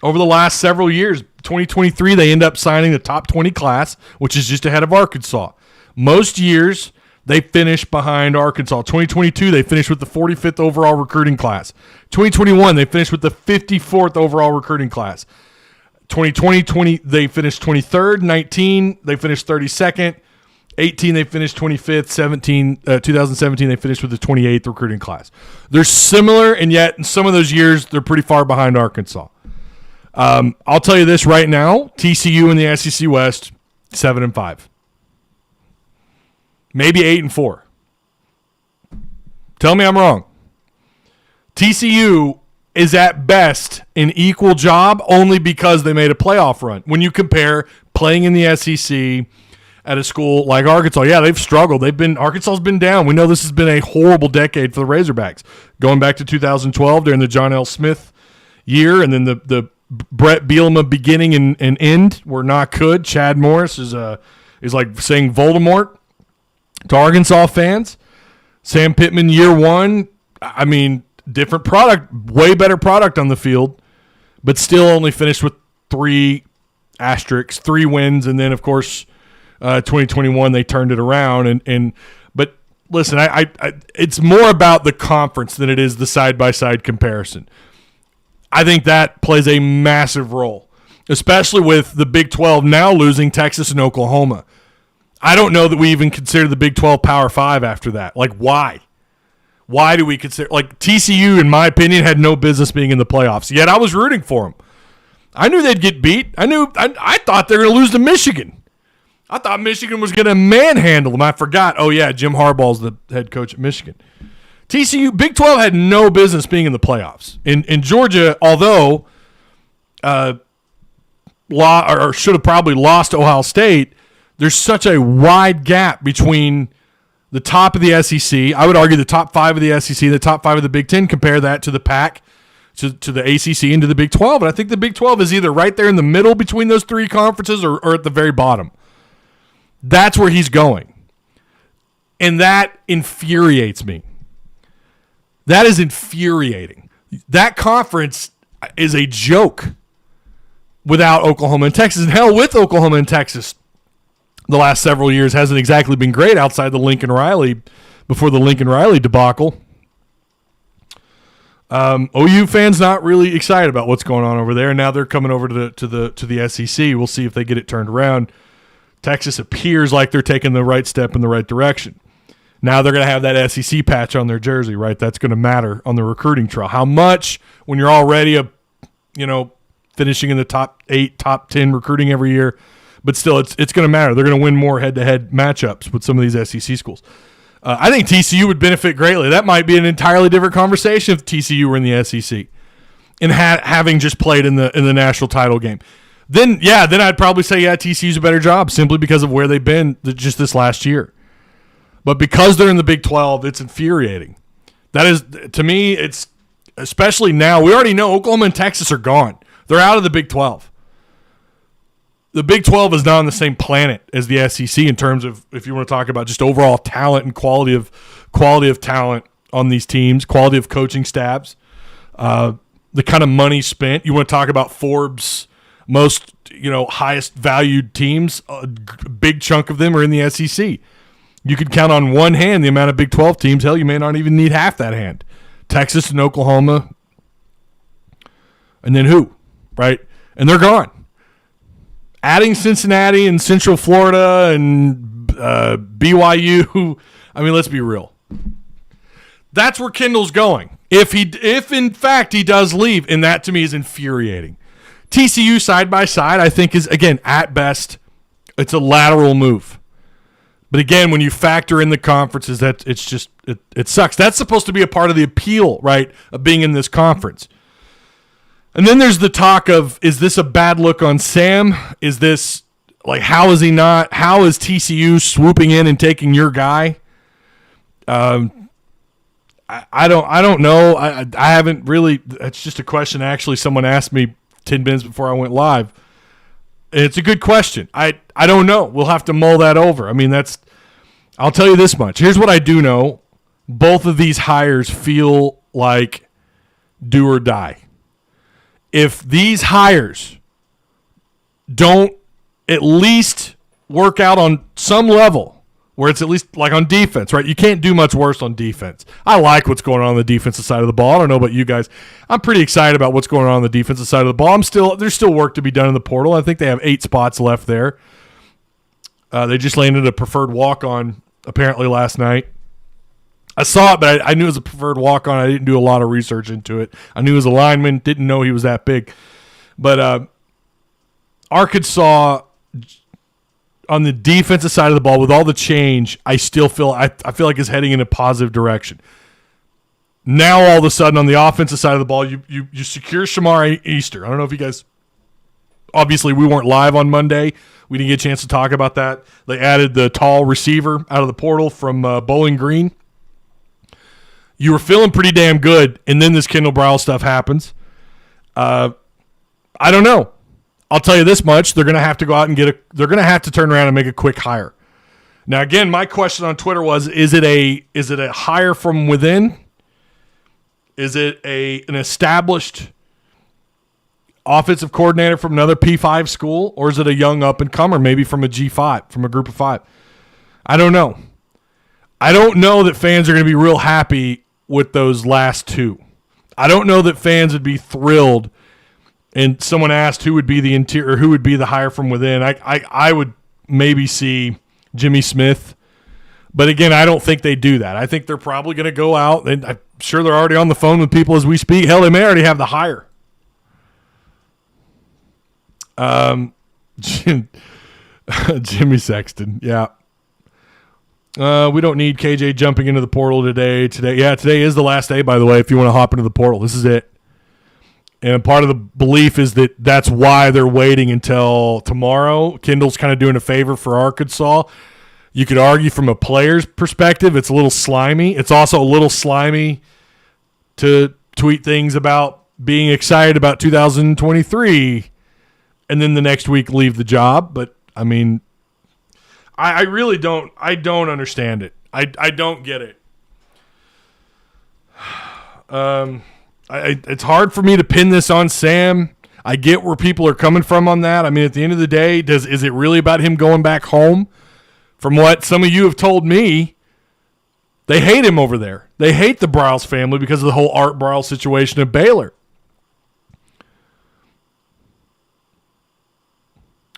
Over the last several years, 2023, they end up signing the top 20 class, which is just ahead of Arkansas. Most years, they finish behind Arkansas. 2022, they finished with the 45th overall recruiting class. 2021, they finished with the 54th overall recruiting class. 2020, they finished 23rd. 19, they finished 32nd. 18, they finished 25th. 2017, they finished with the 28th recruiting class. They're similar, and yet in some of those years, they're pretty far behind Arkansas. I'll tell you this right now, TCU in the SEC West, 7-5. Maybe 8-4. Tell me I'm wrong. TCU is at best an equal job only because they made a playoff run. When you compare playing in the SEC at a school like Arkansas, yeah, they've struggled. Arkansas's been down. We know this has been a horrible decade for the Razorbacks. Going back to 2012 during the John L. Smith year, and then the Brett Bielema beginning and end were not good. Chad Morris is like saying Voldemort to Arkansas fans. Sam Pittman year one, I mean, different product, way better product on the field, but still only finished with 3 wins, and then of course 2021 they turned it around. But listen, I it's more about the conference than it is the side-by-side comparison. I think that plays a massive role, especially with the Big 12 now losing Texas and Oklahoma. I don't know that we even consider the Big 12 Power 5 after that. Like, why? Why do we consider – like, TCU, in my opinion, had no business being in the playoffs, yet I was rooting for them. I knew they'd get beat. I thought they were going to lose to Michigan. I thought Michigan was going to manhandle them. I forgot. Oh, yeah, Jim Harbaugh's the head coach at Michigan. TCU, Big 12 had no business being in the playoffs. In Georgia, although should have probably lost to Ohio State, there's such a wide gap between the top of the SEC. I would argue the top 5 of the SEC, the top 5 of the Big 10. Compare that to the Pac, to the ACC, and to the Big 12. And I think the Big 12 is either right there in the middle between those 3 conferences or at the very bottom. That's where he's going. And that infuriates me. That is infuriating. That conference is a joke without Oklahoma and Texas. And hell, with Oklahoma and Texas, the last several years hasn't exactly been great outside the Lincoln Riley, before the Lincoln Riley debacle. OU fans not really excited about what's going on over there. Now they're coming over to the SEC. We'll see if they get it turned around. Texas appears like they're taking the right step in the right direction. Now they're going to have that SEC patch on their jersey, right? That's going to matter on the recruiting trail. How much when you're already finishing in the top 8, top 10 recruiting every year, but still it's going to matter. They're going to win more head-to-head matchups with some of these SEC schools. I think TCU would benefit greatly. That might be an entirely different conversation if TCU were in the SEC and having just played in the national title game. Then I'd probably say, TCU's a better job simply because of where they've been just this last year. But because they're in the Big 12, it's infuriating. That is, to me, it's especially now. We already know Oklahoma and Texas are gone. They're out of the Big 12. The Big 12 is not on the same planet as the SEC in terms of, if you want to talk about just overall talent and quality of talent on these teams, quality of coaching staffs, the kind of money spent. You want to talk about Forbes' most highest valued teams. A big chunk of them are in the SEC. You could count on one hand the amount of Big 12 teams. Hell, you may not even need half that hand. Texas and Oklahoma. And then who? Right? And they're gone. Adding Cincinnati and Central Florida and BYU. I mean, let's be real. That's where Kendall's going. If in fact he does leave, and that to me is infuriating. TCU side by side, I think is, again, at best, it's a lateral move. But again, when you factor in the conferences, that it's just it sucks. That's supposed to be a part of the appeal, right, of being in this conference. And then there's the talk of, is this a bad look on Sam? Is this Like, how is he not? How is TCU swooping in and taking your guy? I don't know. I haven't really. It's just a question. Actually, someone asked me 10 minutes before I went live. It's a good question. I don't know. We'll have to mull that over. I mean, I'll tell you this much. Here's what I do know. Both of these hires feel like do or die. If these hires don't at least work out on some level where it's at least like on defense, right? You can't do much worse on defense. I like what's going on the defensive side of the ball. I don't know about you guys. I'm pretty excited about what's going on the defensive side of the ball. There's still work to be done in the portal. I think they have 8 spots left there. They just landed a preferred walk-on apparently last night. I saw it, but I knew it was a preferred walk-on. I didn't do a lot of research into it. I knew he was a lineman. Didn't know he was that big. But Arkansas, on the defensive side of the ball, with all the change, I still feel I feel like is heading in a positive direction. Now all of a sudden on the offensive side of the ball, you secure Shamar Easter. I don't know if you guys. Obviously, we weren't live on Monday. We didn't get a chance to talk about that. They added the tall receiver out of the portal from Bowling Green. You were feeling pretty damn good, and then this Kendall Briles stuff happens. I don't know. I'll tell you this much: they're going to have to go out and they're going to have to turn around and make a quick hire. Now, again, my question on Twitter was: Is it a hire from within? Is it an established offensive coordinator from another P5 school, or is it a young up and comer, maybe from a G5, from a group of 5? I don't know. I don't know that fans are going to be real happy with those last 2. I don't know that fans would be thrilled. And someone asked who would be the interior, who would be the hire from within. I would maybe see Jimmy Smith, but again, I don't think they do that. I think they're probably going to go out, and I'm sure they're already on the phone with people as we speak. Hell, they may already have the hire. Jimmy Sexton, yeah. We don't need KJ jumping into the portal today. Today is the last day, by the way, if you want to hop into the portal. This is it. And part of the belief is that that's why they're waiting until tomorrow. Kendall's kind of doing a favor for Arkansas. You could argue from a player's perspective, it's a little slimy. It's also a little slimy to tweet things about being excited about 2023 and then the next week leave the job. But, I mean, I really don't understand it. I don't get it. It's hard for me to pin this on Sam. I get where people are coming from on that. I mean, at the end of the day, is it really about him going back home? From what some of you have told me, they hate him over there. They hate the Briles family because of the whole Art Briles situation at Baylor.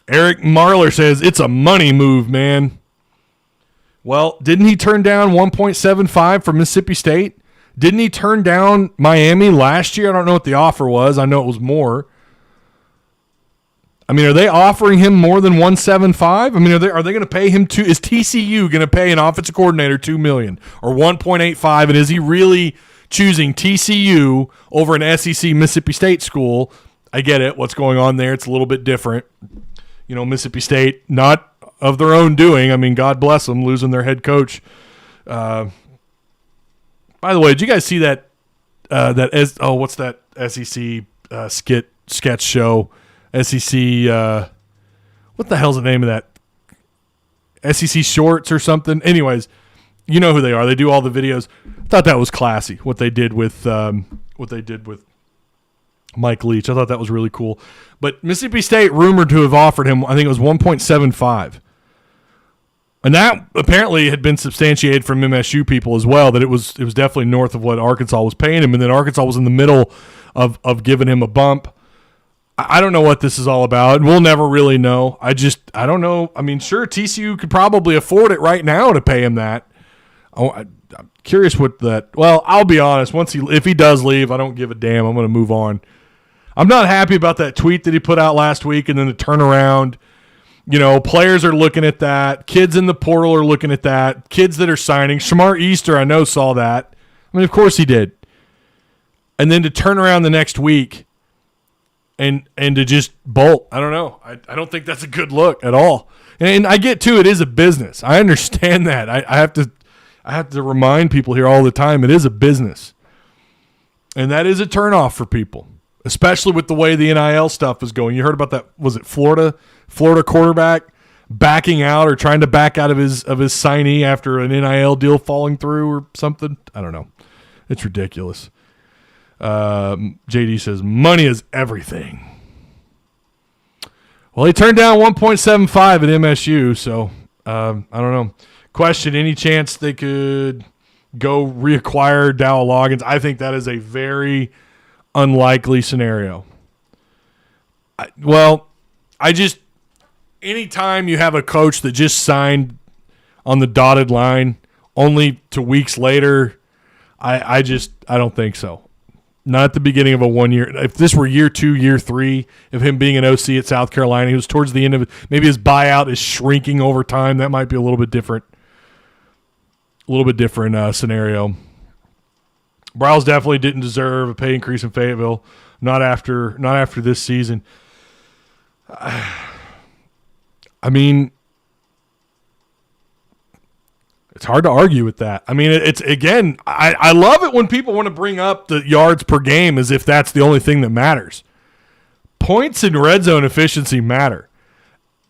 Eric Marler says, it's a money move, man. Well, didn't he turn down 1.75 from Mississippi State? Didn't he turn down Miami last year? I don't know what the offer was. I know it was more. I mean, are they offering him more than 1.75? I mean, are they going to pay him is TCU going to pay an offensive coordinator $2 million or 1.85? And is he really choosing TCU over an SEC Mississippi State school? I get it. What's going on there? It's a little bit different. You know, Mississippi State, not of their own doing. I mean, God bless them, losing their head coach. By the way, did you guys see that? What's that SEC sketch show? SEC. What the hell's the name of that? SEC Shorts or something. Anyways, you know who they are. They do all the videos. I thought that was classy. What they did with Mike Leach. I thought that was really cool. But Mississippi State rumored to have offered him, I think it was 1.75. And that apparently had been substantiated from MSU people as well, that it was definitely north of what Arkansas was paying him. And then Arkansas was in the middle of giving him a bump. I don't know what this is all about, and we'll never really know. I don't know. I mean, sure, TCU could probably afford it right now to pay him that. I'm curious what that – well, I'll be honest. If he does leave, I don't give a damn. I'm going to move on. I'm not happy about that tweet that he put out last week and then the turnaround. You know, players are looking at that. Kids in the portal are looking at that. Kids that are signing. Shamar Easter, I know, saw that. I mean, of course he did. And then to turn around the next week and to just bolt. I don't know. I don't think that's a good look at all. And I get too, it is a business. I understand that. I have to remind people here all the time, it is a business. And that is a turnoff for people, especially with the way the NIL stuff is going. You heard about that, was it Florida quarterback backing out or trying to back out of his signee after an NIL deal falling through or something? I don't know. It's ridiculous. JD says, money is everything. Well, he turned down 1.75 at MSU, so I don't know. Question, any chance they could go reacquire Dowell Loggins? I think that is a very unlikely scenario. Anytime you have a coach that just signed on the dotted line only 2 weeks later, I don't think so. Not at the beginning of a 1 year. If this were year 2, year 3 of him being an OC at South Carolina, he was towards the end of it. Maybe his buyout is shrinking over time. That might be a little bit different. Scenario. Briles definitely didn't deserve a pay increase in Fayetteville. Not after this season. I mean, it's hard to argue with that. I mean, it's again, I love it when people want to bring up the yards per game as if that's the only thing that matters. Points and red zone efficiency matter.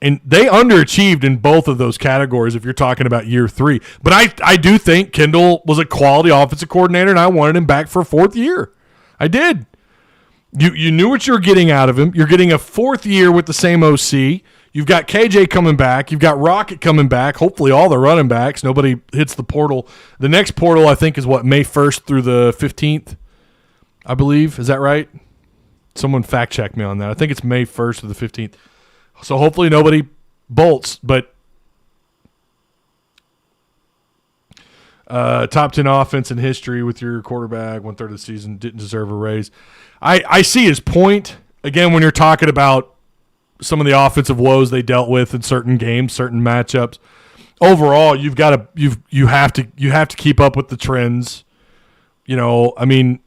And they underachieved in both of those categories if you're talking about year 3. But I do think Kendall was a quality offensive coordinator, and I wanted him back for a 4th year. I did. You knew what you were getting out of him. You're getting a 4th year with the same OC. You've got KJ coming back. You've got Rocket coming back. Hopefully all the running backs. Nobody hits the portal. The next portal, I think, is May 1st through the 15th, I believe. Is that right? Someone fact check me on that. I think it's May 1st through the 15th. So hopefully nobody bolts, but top 10 offense in history with your quarterback, 1/3 of the season, didn't deserve a raise. I see his point. Again, when you're talking about some of the offensive woes they dealt with in certain games, certain matchups, overall you have to keep up with the trends. You know, I mean,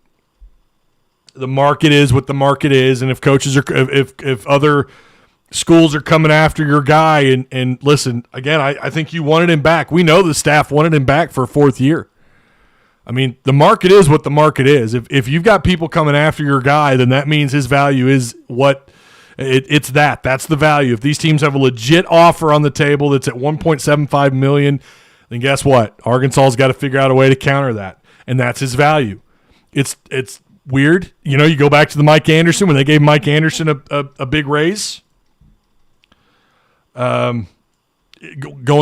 the market is what the market is, and if coaches are if other schools are coming after your guy, and listen, again, I think you wanted him back. We know the staff wanted him back for a 4th year. I mean, the market is what the market is. If you've got people coming after your guy, then that means his value is what it's that. That's the value. If these teams have a legit offer on the table that's at $1.75 million, then guess what? Arkansas's got to figure out a way to counter that, and that's his value. It's weird. You know, you go back to the Mike Anderson when they gave Mike Anderson a big raise. Going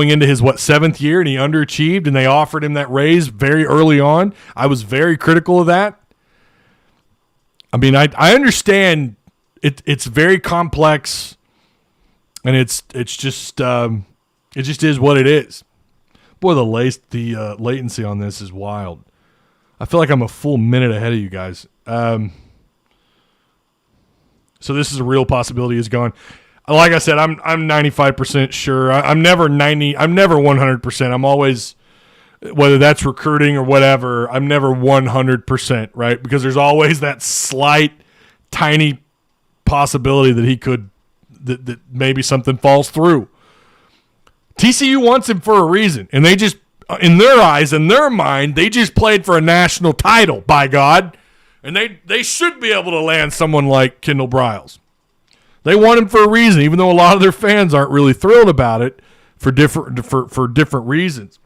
into his 7th year, and he underachieved, and they offered him that raise very early on. I was very critical of that. I mean, I understand it's very complex, and it's just it just is what it is. Boy, the latency on this is wild. I feel like I'm a full minute ahead of you guys. So this is a real possibility. Is gone. Like I said, I'm 95% sure. I'm never 90. I'm never 100%. I'm always, whether that's recruiting or whatever, I'm never 100%, right? Because there's always that slight, tiny possibility that he could, that maybe something falls through. TCU wants him for a reason, and they just, in their eyes, in their mind, they just played for a national title, by God, and they should be able to land someone like Kendall Briles. They want him for a reason, even though a lot of their fans aren't really thrilled about it for different reasons.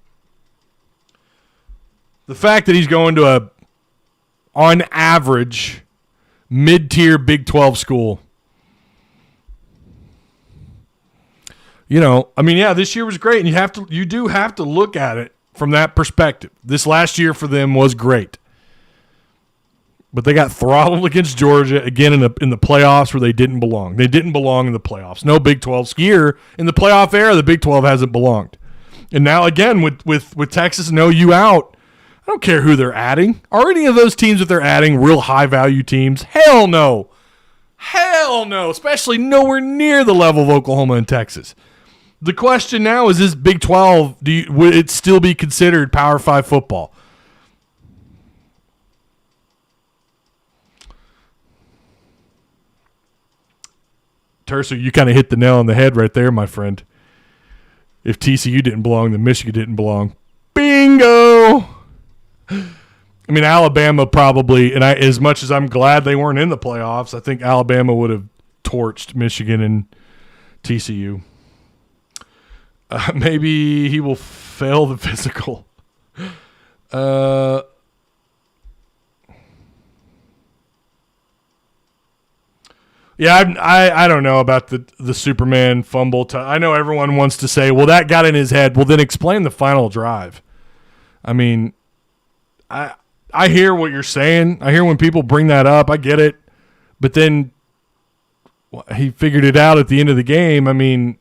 The fact that he's going to on average, mid-tier Big 12 school, you know, I mean, yeah, this year was great, and you do have to look at it from that perspective. This last year for them was great. But they got throttled against Georgia again in the playoffs where they didn't belong. They didn't belong in the playoffs. No Big 12 year in the playoff era. The Big 12 hasn't belonged. And now again with Texas and OU out, I don't care who they're adding. Are any of those teams that they're adding real high value teams? Hell no. Hell no. Especially nowhere near the level of Oklahoma and Texas. The question now is this Big 12, would it still be considered Power 5 football? Terso, you kind of hit the nail on the head right there, my friend. If TCU didn't belong, then Michigan didn't belong. Bingo! I mean, Alabama probably, and as much as I'm glad they weren't in the playoffs, I think Alabama would have torched Michigan and TCU. Maybe he will fail the physical. Yeah, I don't know about the Superman fumble. I know everyone wants to say, well, that got in his head. Well, then explain the final drive. I mean, I hear what you're saying. I hear when people bring that up. I get it. But then he figured it out at the end of the game. I mean,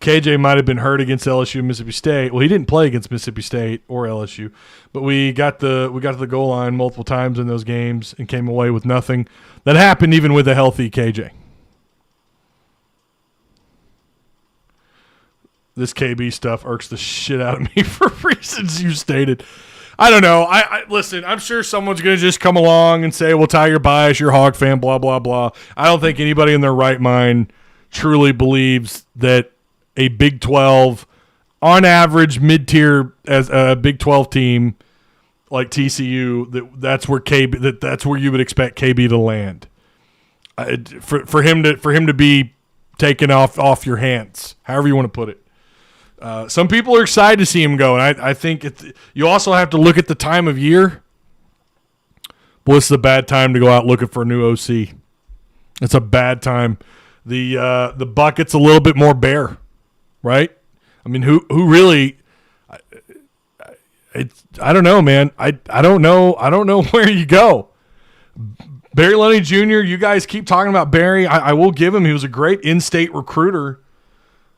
KJ might have been hurt against LSU and Mississippi State. Well, he didn't play against Mississippi State or LSU, but we got to the goal line multiple times in those games and came away with nothing. That happened even with a healthy KJ. This KB stuff irks the shit out of me for reasons you stated. I don't know. I listen, I'm sure someone's going to just come along and say, well, Ty, you're biased, you're a Hog fan, blah, blah, blah. I don't think anybody in their right mind truly believes that a Big 12, on average, mid-tier as a Big 12 team like TCU, that's where you would expect KB to land. For him to be taken off your hands, however you want to put it. Some people are excited to see him go, and I think you also have to look at the time of year. Boy, this is a bad time to go out looking for a new OC. It's a bad time. The bucket's a little bit more bare. Right? I mean, who really? I don't know, man. I don't know. I don't know where you go. Barry Lunny Jr. You guys keep talking about Barry. I will give him. He was a great in-state recruiter.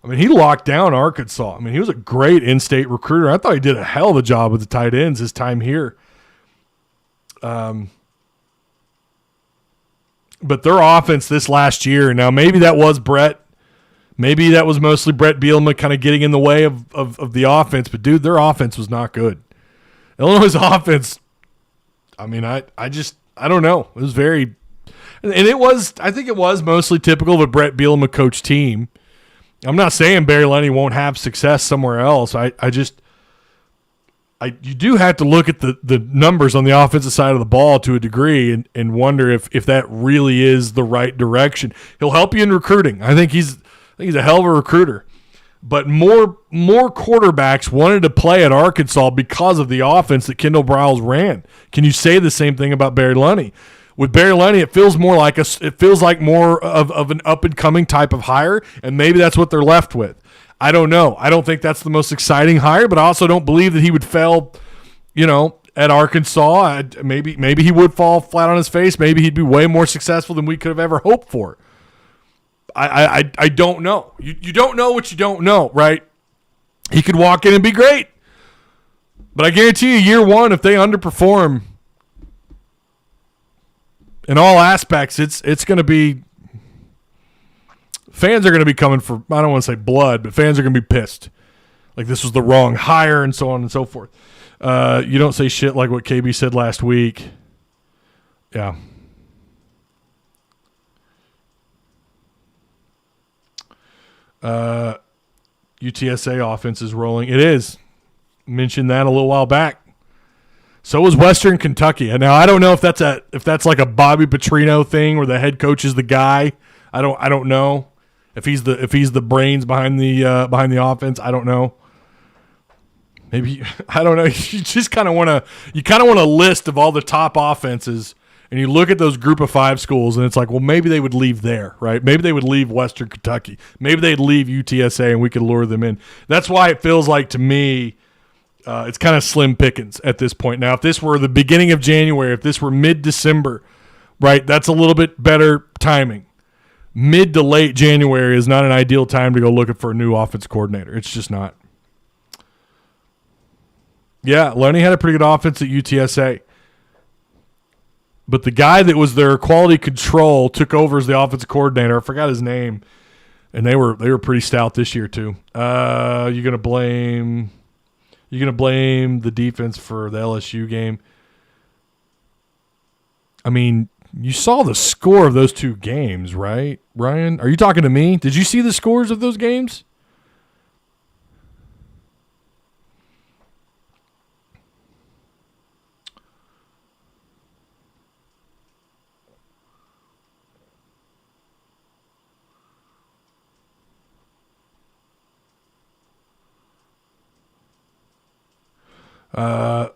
I mean, he locked down Arkansas. I mean, he was a great in-state recruiter. I thought he did a hell of a job with the tight ends his time here. But their offense this last year. Now, maybe that was Brett. Maybe that was mostly Brett Bielema kind of getting in the way of the offense. But, dude, their offense was not good. Illinois' offense, I mean, I don't know. It was very – and I think it was mostly typical of a Brett Bielema coach team. I'm not saying Barry Lunny won't have success somewhere else. You do have to look at the numbers on the offensive side of the ball to a degree and wonder if that really is the right direction. He'll help you in recruiting. I think he's a hell of a recruiter. But more quarterbacks wanted to play at Arkansas because of the offense that Kendall Briles ran. Can you say the same thing about Barry Lunny? With Barry Lunny, it feels more of an up and coming type of hire, and maybe that's what they're left with. I don't know. I don't think that's the most exciting hire, but I also don't believe that he would fail, at Arkansas. Maybe he would fall flat on his face. Maybe he'd be way more successful than we could have ever hoped for. I don't know. You don't know what you don't know, right? He could walk in and be great. But I guarantee you, year one, if they underperform in all aspects, it's going to be – fans are going to be coming for – I don't want to say blood, but fans are going to be pissed. Like this was the wrong hire and so on and so forth. You don't say shit like what KB said last week. Yeah. UTSA offense is rolling. It is. Mentioned that a little while back. So was Western Kentucky. Now I don't know if that's like a Bobby Petrino thing where the head coach is the guy. I don't know if he's the brains behind the offense. I don't know. Maybe I don't know. You just kind of want a list of all the top offenses. And you look at those group of five schools, and it's like, well, maybe they would leave there, right? Maybe they would leave Western Kentucky. Maybe they'd leave UTSA, and we could lure them in. That's why it feels like, to me, it's kind of slim pickings at this point. Now, if this were the beginning of January, if this were mid-December, right, that's a little bit better timing. Mid to late January is not an ideal time to go looking for a new offense coordinator. It's just not. Yeah, Loney had a pretty good offense at UTSA. But the guy that was their quality control took over as the offensive coordinator. I forgot his name, and they were pretty stout this year too. You're gonna blame the defense for the LSU game. I mean, you saw the score of those two games, right, Ryan? Are you talking to me? Did you see the scores of those games?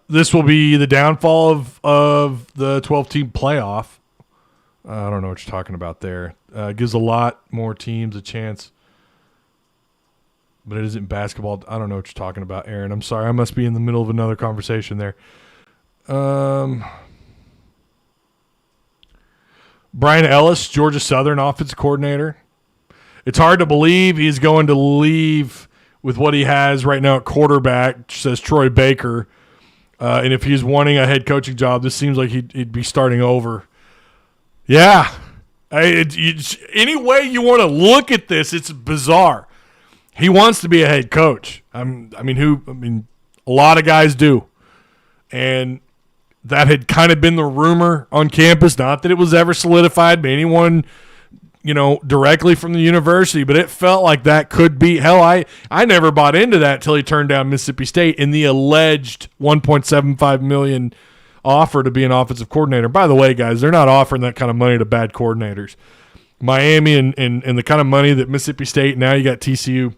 This will be the downfall of the 12-team playoff. I don't know what you're talking about there. Gives a lot more teams a chance, but it isn't basketball. I don't know what you're talking about, Aaron. I'm sorry. I must be in the middle of another conversation there. Brian Ellis, Georgia Southern offensive coordinator. It's hard to believe he's going to leave with what he has right now at quarterback, says Troy Baker. And if he's wanting a head coaching job, this seems like he'd be starting over. Yeah. Any way you want to look at this, it's bizarre. He wants to be a head coach. A lot of guys do. And that had kind of been the rumor on campus. Not that it was ever solidified by anyone, directly from the university, but it felt like that could be. Hell, I never bought into that until he turned down Mississippi State in the alleged $1.75 million offer to be an offensive coordinator. By the way, guys, they're not offering that kind of money to bad coordinators. Miami and the kind of money that Mississippi State, now you got TCU.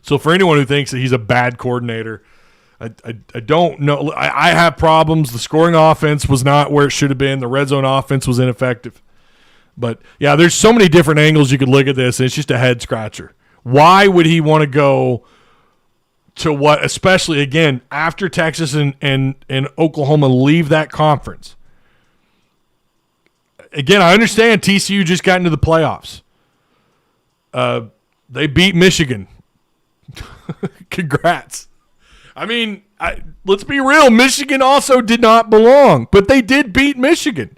So for anyone who thinks that he's a bad coordinator, I don't know. I have problems. The scoring offense was not where it should have been. The red zone offense was ineffective. But, yeah, there's so many different angles you could look at this, and it's just a head-scratcher. Why would he want to go to what, especially, again, after Texas and Oklahoma leave that conference? Again, I understand TCU just got into the playoffs. They beat Michigan. Congrats. I mean, let's be real. Michigan also did not belong, but they did beat Michigan,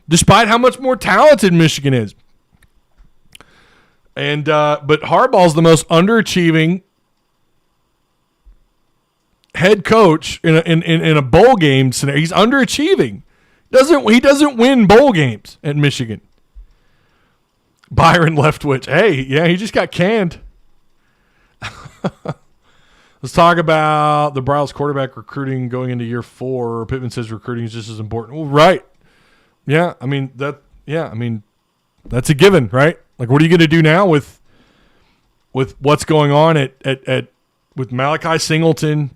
despite how much more talented Michigan is. And but Harbaugh's the most underachieving head coach in a bowl game scenario. He's underachieving. He doesn't win bowl games at Michigan. Byron Leftwich. Hey, yeah, he just got canned. Let's talk about the Briles quarterback recruiting going into year 4. Pittman says recruiting is just as important. Well, right. Yeah, that's a given, right? Like, what are you going to do now with what's going on with Malachi Singleton?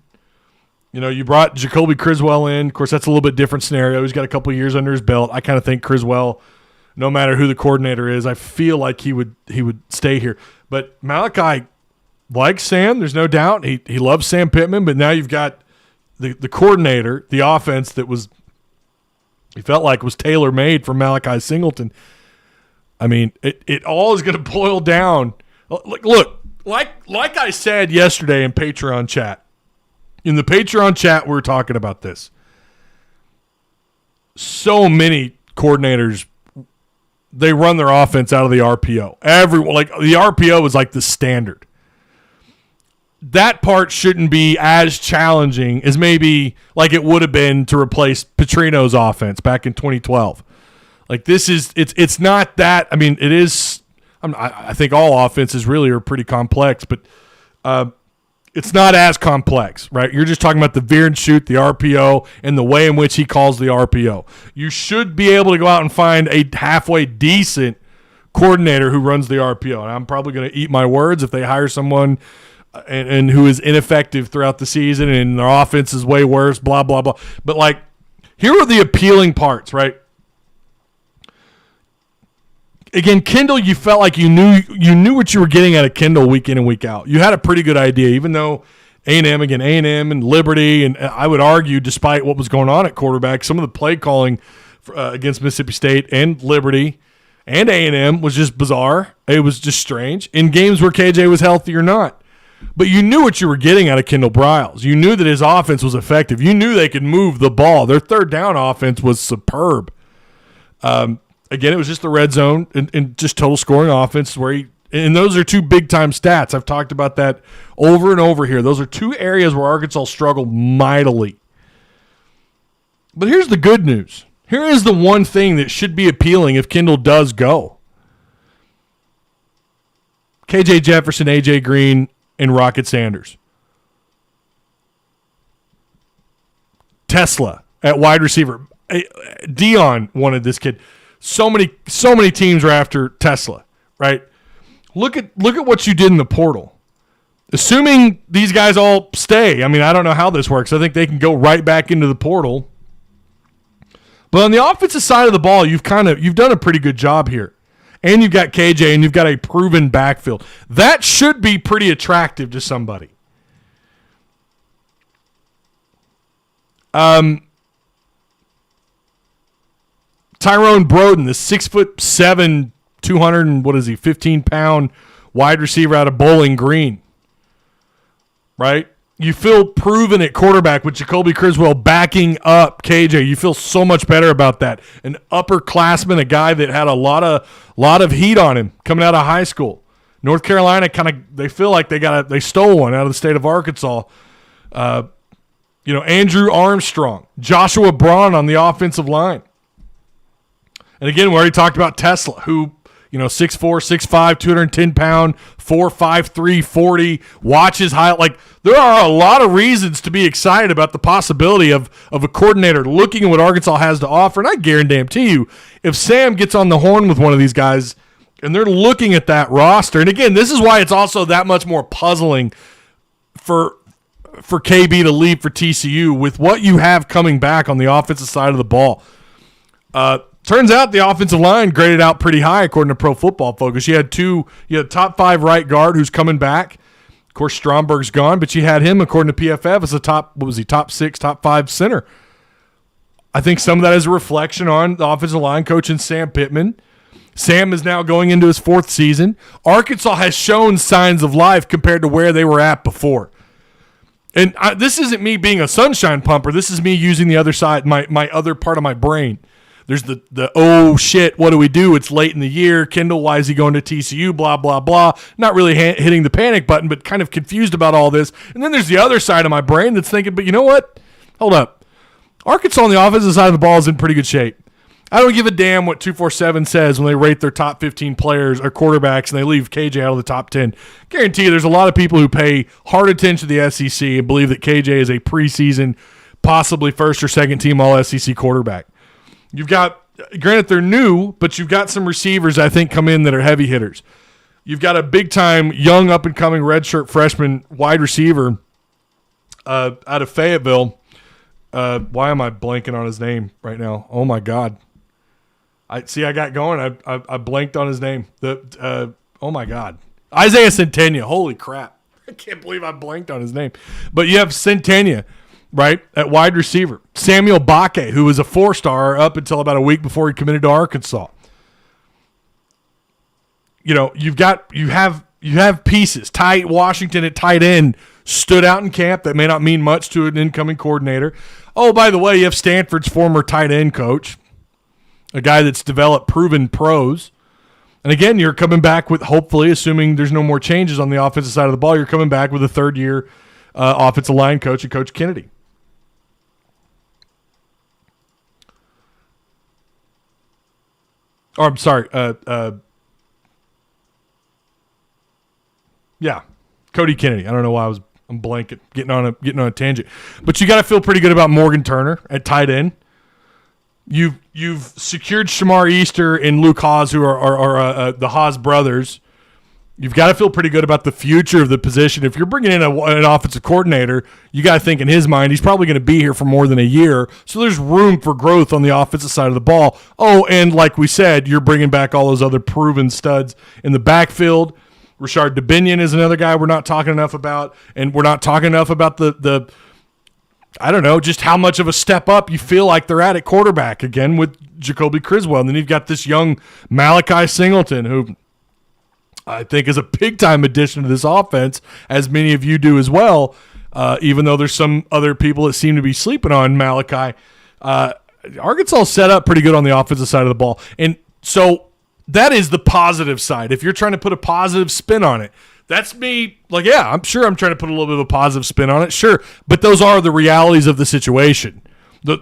You brought Jacoby Criswell in. Of course, that's a little bit different scenario. He's got a couple of years under his belt. I kind of think Criswell, no matter who the coordinator is, I feel like he would stay here. But Malachi likes Sam. There's no doubt. He loves Sam Pittman. But now you've got the coordinator, the offense that was. He felt like was tailor-made for Malachi Singleton. I mean, it all is going to boil down. Look, like I said yesterday in Patreon chat. In the Patreon chat, we were talking about this. So many coordinators, they run their offense out of the RPO. The RPO is like the standard. That part shouldn't be as challenging as maybe like it would have been to replace Petrino's offense back in 2012. Like it's not that. I mean, it is. I think all offenses really are pretty complex, but it's not as complex, right? You're just talking about the veer and shoot, the RPO, and the way in which he calls the RPO. You should be able to go out and find a halfway decent coordinator who runs the RPO. And I'm probably going to eat my words if they hire someone and who is ineffective throughout the season and their offense is way worse, blah, blah, blah. But, like, here are the appealing parts, right? Again, Kendall, you felt like you knew what you were getting out of Kendall week in and week out. You had a pretty good idea, even though A&M and Liberty, and I would argue, despite what was going on at quarterback, some of the play calling against Mississippi State and Liberty and A&M was just bizarre. It was just strange in games where KJ was healthy or not. But you knew what you were getting out of Kendall Briles. You knew that his offense was effective. You knew they could move the ball. Their third down offense was superb. Again, it was just the red zone and just total scoring offense and those are two big-time stats. I've talked about that over and over here. Those are two areas where Arkansas struggled mightily. But here's the good news. Here is the one thing that should be appealing if Kendall does go. KJ Jefferson, AJ Green, and Rocket Sanders. Tesla at wide receiver. Dion wanted this kid. So many teams are after Tesla, right? Look at what you did in the portal. Assuming these guys all stay, I mean, I don't know how this works. I think they can go right back into the portal. But on the offensive side of the ball, you've done a pretty good job here. And you've got KJ, and you've got a proven backfield. That should be pretty attractive to somebody. Tyrone Broden, the 6'7", 15-pound wide receiver out of Bowling Green. Right? You feel proven at quarterback with Jacoby Criswell backing up KJ. You feel so much better about that. An upperclassman, a guy that had a lot of heat on him coming out of high school. North Carolina they feel like they stole one out of the state of Arkansas. Andrew Armstrong, Joshua Braun on the offensive line. And again, we already talked about Tesla, who 6'4", 6'5", 210-pound, 4'5", 40, watches high. Like, there are a lot of reasons to be excited about the possibility of a coordinator looking at what Arkansas has to offer. And I guarantee you, if Sam gets on the horn with one of these guys and they're looking at that roster, and again, this is why it's also that much more puzzling for KB to leave for TCU with what you have coming back on the offensive side of the ball. Turns out the offensive line graded out pretty high according to Pro Football Focus. You had top 5 right guard who's coming back. Of course, Stromberg's gone, but you had him, according to PFF, as a top 6, top 5 center. I think some of that is a reflection on the offensive line coach and Sam Pittman. Sam is now going into his 4th season. Arkansas has shown signs of life compared to where they were at before. And this isn't me being a sunshine pumper. This is me using the other side, my other part of my brain. There's the oh shit, what do we do? It's late in the year. Kendall, why is he going to TCU? Blah, blah, blah. Not really hitting the panic button, but kind of confused about all this. And then there's the other side of my brain that's thinking, but you know what? Hold up. Arkansas on the offensive side of the ball is in pretty good shape. I don't give a damn what 247 says when they rate their top 15 players or quarterbacks and they leave KJ out of the top 10. Guarantee you there's a lot of people who pay hard attention to the SEC and believe that KJ is a preseason, possibly first or second team All-SEC quarterback. You've got, granted they're new, but you've got some receivers I think come in that are heavy hitters. You've got a big-time, young, up-and-coming redshirt freshman wide receiver out of Fayetteville. Why am I blanking on his name right now? Oh, my God. I got going. I blanked on his name. Oh, my God. Isaiah Centenia. Holy crap. I can't believe I blanked on his name. But you have Centenia, right, at wide receiver. Samuel Bakke, who was a 4-star up until about a week before he committed to Arkansas. You have pieces. Ty Washington at tight end stood out in camp. That may not mean much to an incoming coordinator. Oh, by the way, you have Stanford's former tight end coach, a guy that's developed proven pros. And again, you're coming back with, hopefully, assuming there's no more changes on the offensive side of the ball, you're coming back with a third-year offensive line coach and Coach Kennedy. Or I'm sorry, yeah, Cody Kennedy. I don't know why I'm blanking, getting on a tangent. But you got to feel pretty good about Morgan Turner at tight end. You've secured Shamar Easter and Luke Haas, who are the Haas brothers. You've got to feel pretty good about the future of the position. If you're bringing in an offensive coordinator, you got to think in his mind he's probably going to be here for more than a year. So there's room for growth on the offensive side of the ball. Oh, and like we said, you're bringing back all those other proven studs in the backfield. Rashard Dubinion is another guy we're not talking enough about, and we're not talking enough about the I don't know, just how much of a step up you feel like they're at quarterback again with Jacoby Criswell. And then you've got this young Malachi Singleton, who I think is a big-time addition to this offense, as many of you do as well, even though there's some other people that seem to be sleeping on Malachi. Arkansas set up pretty good on the offensive side of the ball. And so that is the positive side. If you're trying to put a positive spin on it, that's me. Like, yeah, I'm sure I'm trying to put a little bit of a positive spin on it. Sure. But those are the realities of the situation.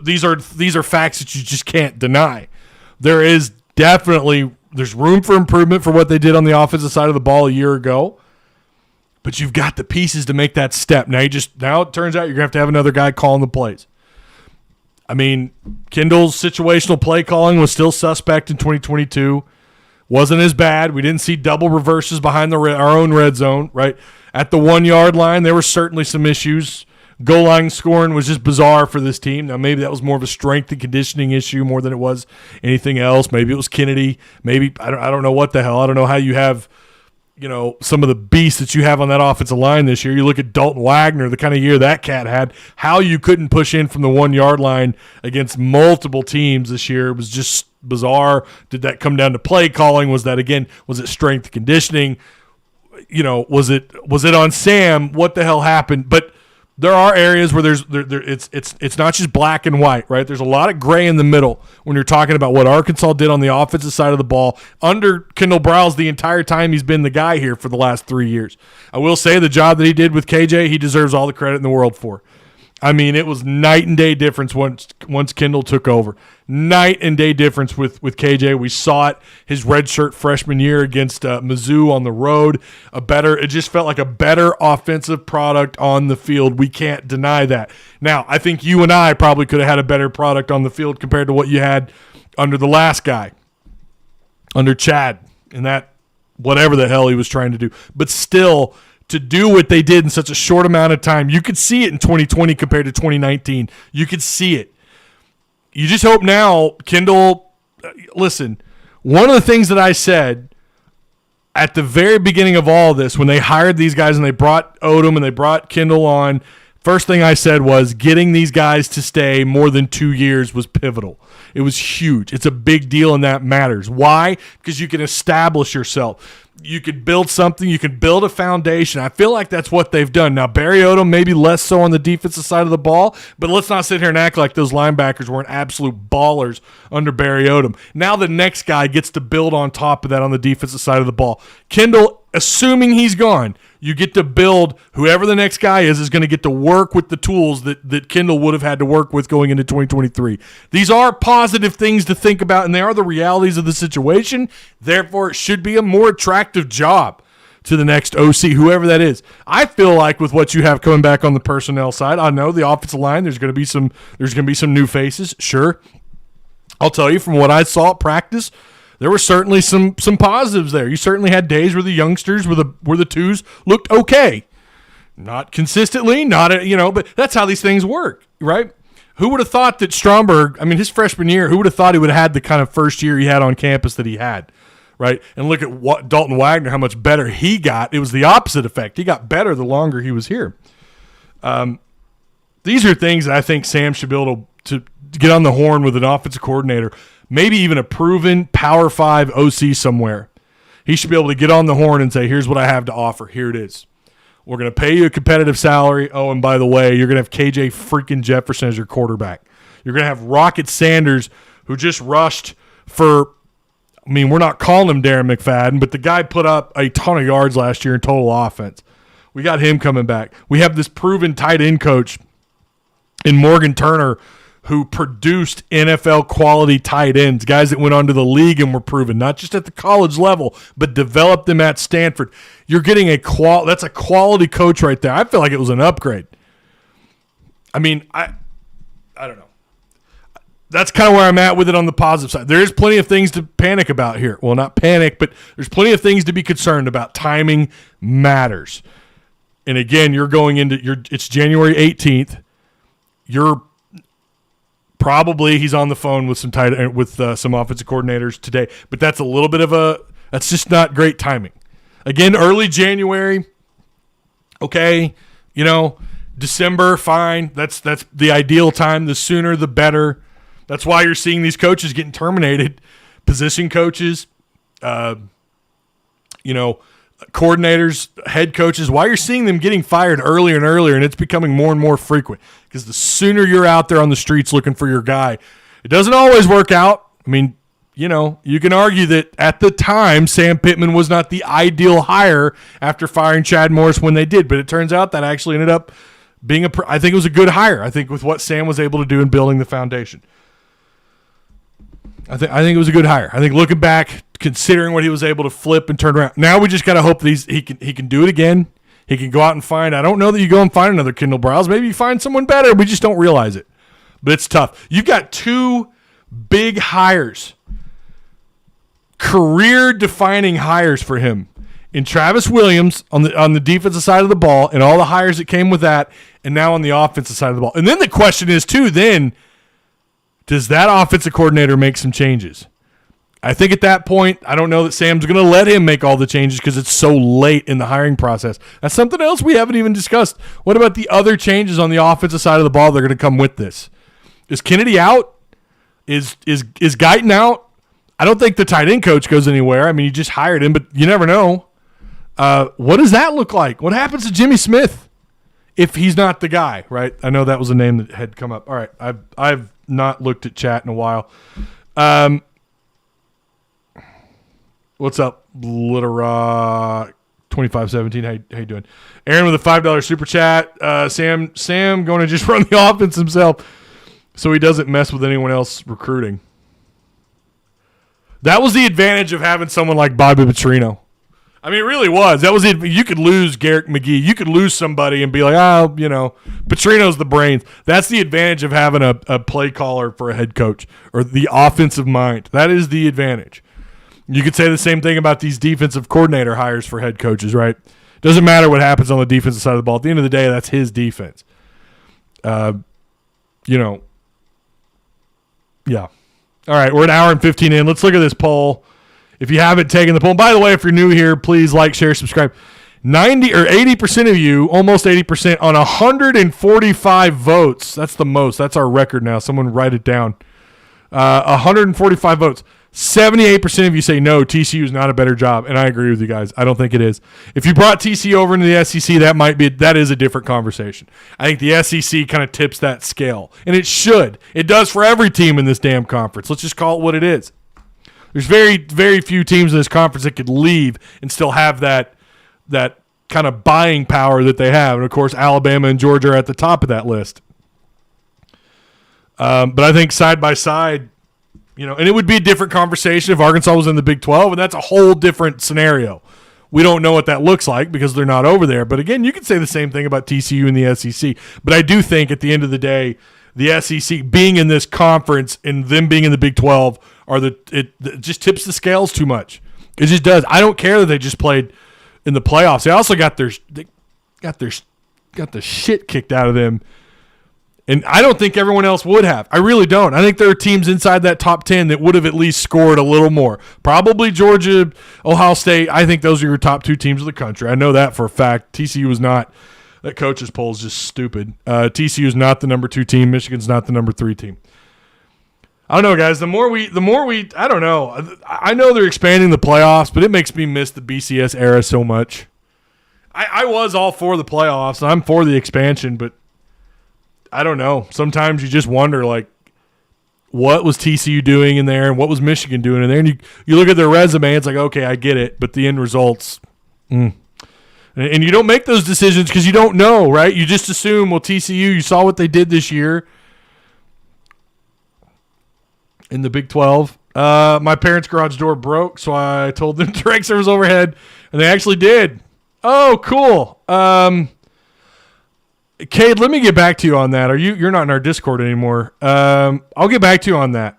These are facts that you just can't deny. There's room for improvement for what they did on the offensive side of the ball a year ago, but you've got the pieces to make that step. Now it turns out you're gonna have to have another guy calling the plays. I mean, Kendall's situational play calling was still suspect in 2022. Wasn't as bad. We didn't see double reverses behind our own red zone, right? At the 1 yard line, there were certainly some issues. Goal line scoring was just bizarre for this team. Now, maybe that was more of a strength and conditioning issue more than it was anything else. Maybe it was Kennedy. Maybe I don't know what the hell. I don't know how you have, some of the beasts that you have on that offensive line this year. You look at Dalton Wagner, the kind of year that cat had, how you couldn't push in from the 1 yard line against multiple teams this year. It was just bizarre. Did that come down to play calling? Was it strength and conditioning? Was it on Sam? What the hell happened? But there are areas where it's not just black and white, right? There's a lot of gray in the middle when you're talking about what Arkansas did on the offensive side of the ball under Kendall Briles the entire time he's been the guy here for the last 3 years. I will say the job that he did with KJ, he deserves all the credit in the world for. I mean, it was night and day difference once Kendall took over. Night and day difference with KJ. We saw it his redshirt freshman year against Mizzou on the road. It just felt like a better offensive product on the field. We can't deny that. Now, I think you and I probably could have had a better product on the field compared to what you had under the last guy, under Chad, and that whatever the hell he was trying to do. But still, to do what they did in such a short amount of time, you could see it in 2020 compared to 2019. You could see it. You just hope now, Kendall, listen, one of the things that I said at the very beginning of all this, when they hired these guys and they brought Odom and they brought Kendall on, first thing I said was getting these guys to stay more than 2 years was pivotal. It was huge. It's a big deal, and that matters. Why? Because you can establish yourself. You could build something. You can build a foundation. I feel like that's what they've done. Now, Barry Odom maybe less so on the defensive side of the ball, but let's not sit here and act like those linebackers weren't absolute ballers under Barry Odom. Now the next guy gets to build on top of that on the defensive side of the ball. Kendall, assuming he's gone, you get to build whoever the next guy is going to get to work with the tools that Kendall would have had to work with going into 2023. These are positive things to think about, and they are the realities of the situation. Therefore, it should be a more attractive job to the next OC, whoever that is. I feel like with what you have coming back on the personnel side, I know the offensive line, there's going to be some new faces. Sure. I'll tell you from what I saw at practice, there were certainly some positives there. You certainly had days where the youngsters, where the twos looked okay. Not consistently, but that's how these things work, right? Who would have thought that Stromberg, his freshman year, who would have thought he would have had the kind of first year he had on campus that he had, right? And look at what Dalton Wagner, how much better he got. It was the opposite effect. He got better the longer he was here. These are things that I think Sam should be able to get on the horn with an offensive coordinator, maybe even a proven Power 5 OC somewhere. He should be able to get on the horn and say, here's what I have to offer. Here it is. We're going to pay you a competitive salary. Oh, and by the way, you're going to have KJ freaking Jefferson as your quarterback. You're going to have Rocket Sanders, who just rushed for, we're not calling him Darren McFadden, but the guy put up a ton of yards last year in total offense. We got him coming back. We have this proven tight end coach in Morgan Turner, who produced NFL quality tight ends, guys that went on to the league and were proven, not just at the college level, but developed them at Stanford. You're getting that's a quality coach right there. I feel like it was an upgrade. I don't know. That's kind of where I'm at with it on the positive side. There is plenty of things to panic about here. Well, not panic, but there's plenty of things to be concerned about. Timing matters. And again, you're going into it's January 18th. Probably he's on the phone with some some offensive coordinators today, but that's a little bit that's just not great timing. Again, early January, okay, December, fine. That's the ideal time. The sooner, the better. That's why you're seeing these coaches getting terminated, position coaches, coordinators, head coaches, why you're seeing them getting fired earlier and earlier, and it's becoming more and more frequent because the sooner you're out there on the streets looking for your guy, it doesn't always work out. You can argue that at the time, Sam Pittman was not the ideal hire after firing Chad Morris when they did, but it turns out that actually ended up I think it was a good hire. I think with what Sam was able to do in building the foundation. I think it was a good hire. I think looking back, considering what he was able to flip and turn around, now we just got to hope that he can do it again. He can go out and find. I don't know that you go and find another Kendall Briles. Maybe you find someone better. We just don't realize it. But it's tough. You've got two big hires, career-defining hires for him, in Travis Williams on the defensive side of the ball, and all the hires that came with that, and now on the offensive side of the ball. And then the question is too. Then, does that offensive coordinator make some changes? I think at that point, I don't know that Sam's going to let him make all the changes because it's so late in the hiring process. That's something else we haven't even discussed. What about the other changes on the offensive side of the ball that are going to come with this? Is Kennedy out? Is Guyton out? I don't think the tight end coach goes anywhere. I mean, you just hired him, but you never know. What does that look like? What happens to Jimmy Smith if he's not the guy, right? I know that was a name that had come up. All right, I've not looked at chat in a while. What's up, Little Rock 2517? How you doing? Aaron with a $5 super chat. Sam going to just run the offense himself so he doesn't mess with anyone else recruiting. That was the advantage of having someone like Bobby Petrino. I mean, it really was. That was it. You could lose Garrick McGee. You could lose somebody and be like, Petrino's the brains. That's the advantage of having a play caller for a head coach or the offensive mind. That is the advantage. You could say the same thing about these defensive coordinator hires for head coaches, right? Doesn't matter what happens on the defensive side of the ball. At the end of the day, that's his defense. Yeah. All right, we're an hour and 15 in. Let's look at this poll. If you haven't taken the poll, by the way, if you're new here, please like, share, subscribe. 90 or 80% of you, almost 80% on 145 votes. That's the most. That's our record now. Someone write it down. 145 votes. 78% of you say no, TCU is not a better job, and I agree with you guys. I don't think it is. If you brought TCU over into the SEC, that is a different conversation. I think the SEC kind of tips that scale, and it should. It does for every team in this damn conference. Let's just call it what it is. There's very, very few teams in this conference that could leave and still have that kind of buying power that they have, and of course, Alabama and Georgia are at the top of that list. But I think side by side, and it would be a different conversation if Arkansas was in the Big 12, and that's a whole different scenario. We don't know what that looks like because they're not over there. But again, you could say the same thing about TCU and the SEC. But I do think at the end of the day, the SEC being in this conference and them being in the Big 12 it just tips the scales too much. It just does. I don't care that they just played in the playoffs. They also got the shit kicked out of them. And I don't think everyone else would have. I really don't. I think there are teams inside that top 10 that would have at least scored a little more. Probably Georgia, Ohio State. I think those are your top two teams of the country. I know that for a fact. TCU is not. That coach's poll is just stupid. TCU is not the number 2 team. Michigan's not the number 3 team. I don't know, guys. The more we, I don't know. I know they're expanding the playoffs, but it makes me miss the BCS era so much. I was all for the playoffs, and I'm for the expansion, but I don't know. Sometimes you just wonder, like, what was TCU doing in there and what was Michigan doing in there? And you look at their resume, it's like, okay, I get it, but the end results, And you don't make those decisions because you don't know, right? You just assume, well, TCU, you saw what they did this year in the Big 12. My parents' garage door broke, so I told them direct service overhead, and they actually did. Oh, cool. Cade, let me get back to you on that. You're not in our Discord anymore. I'll get back to you on that.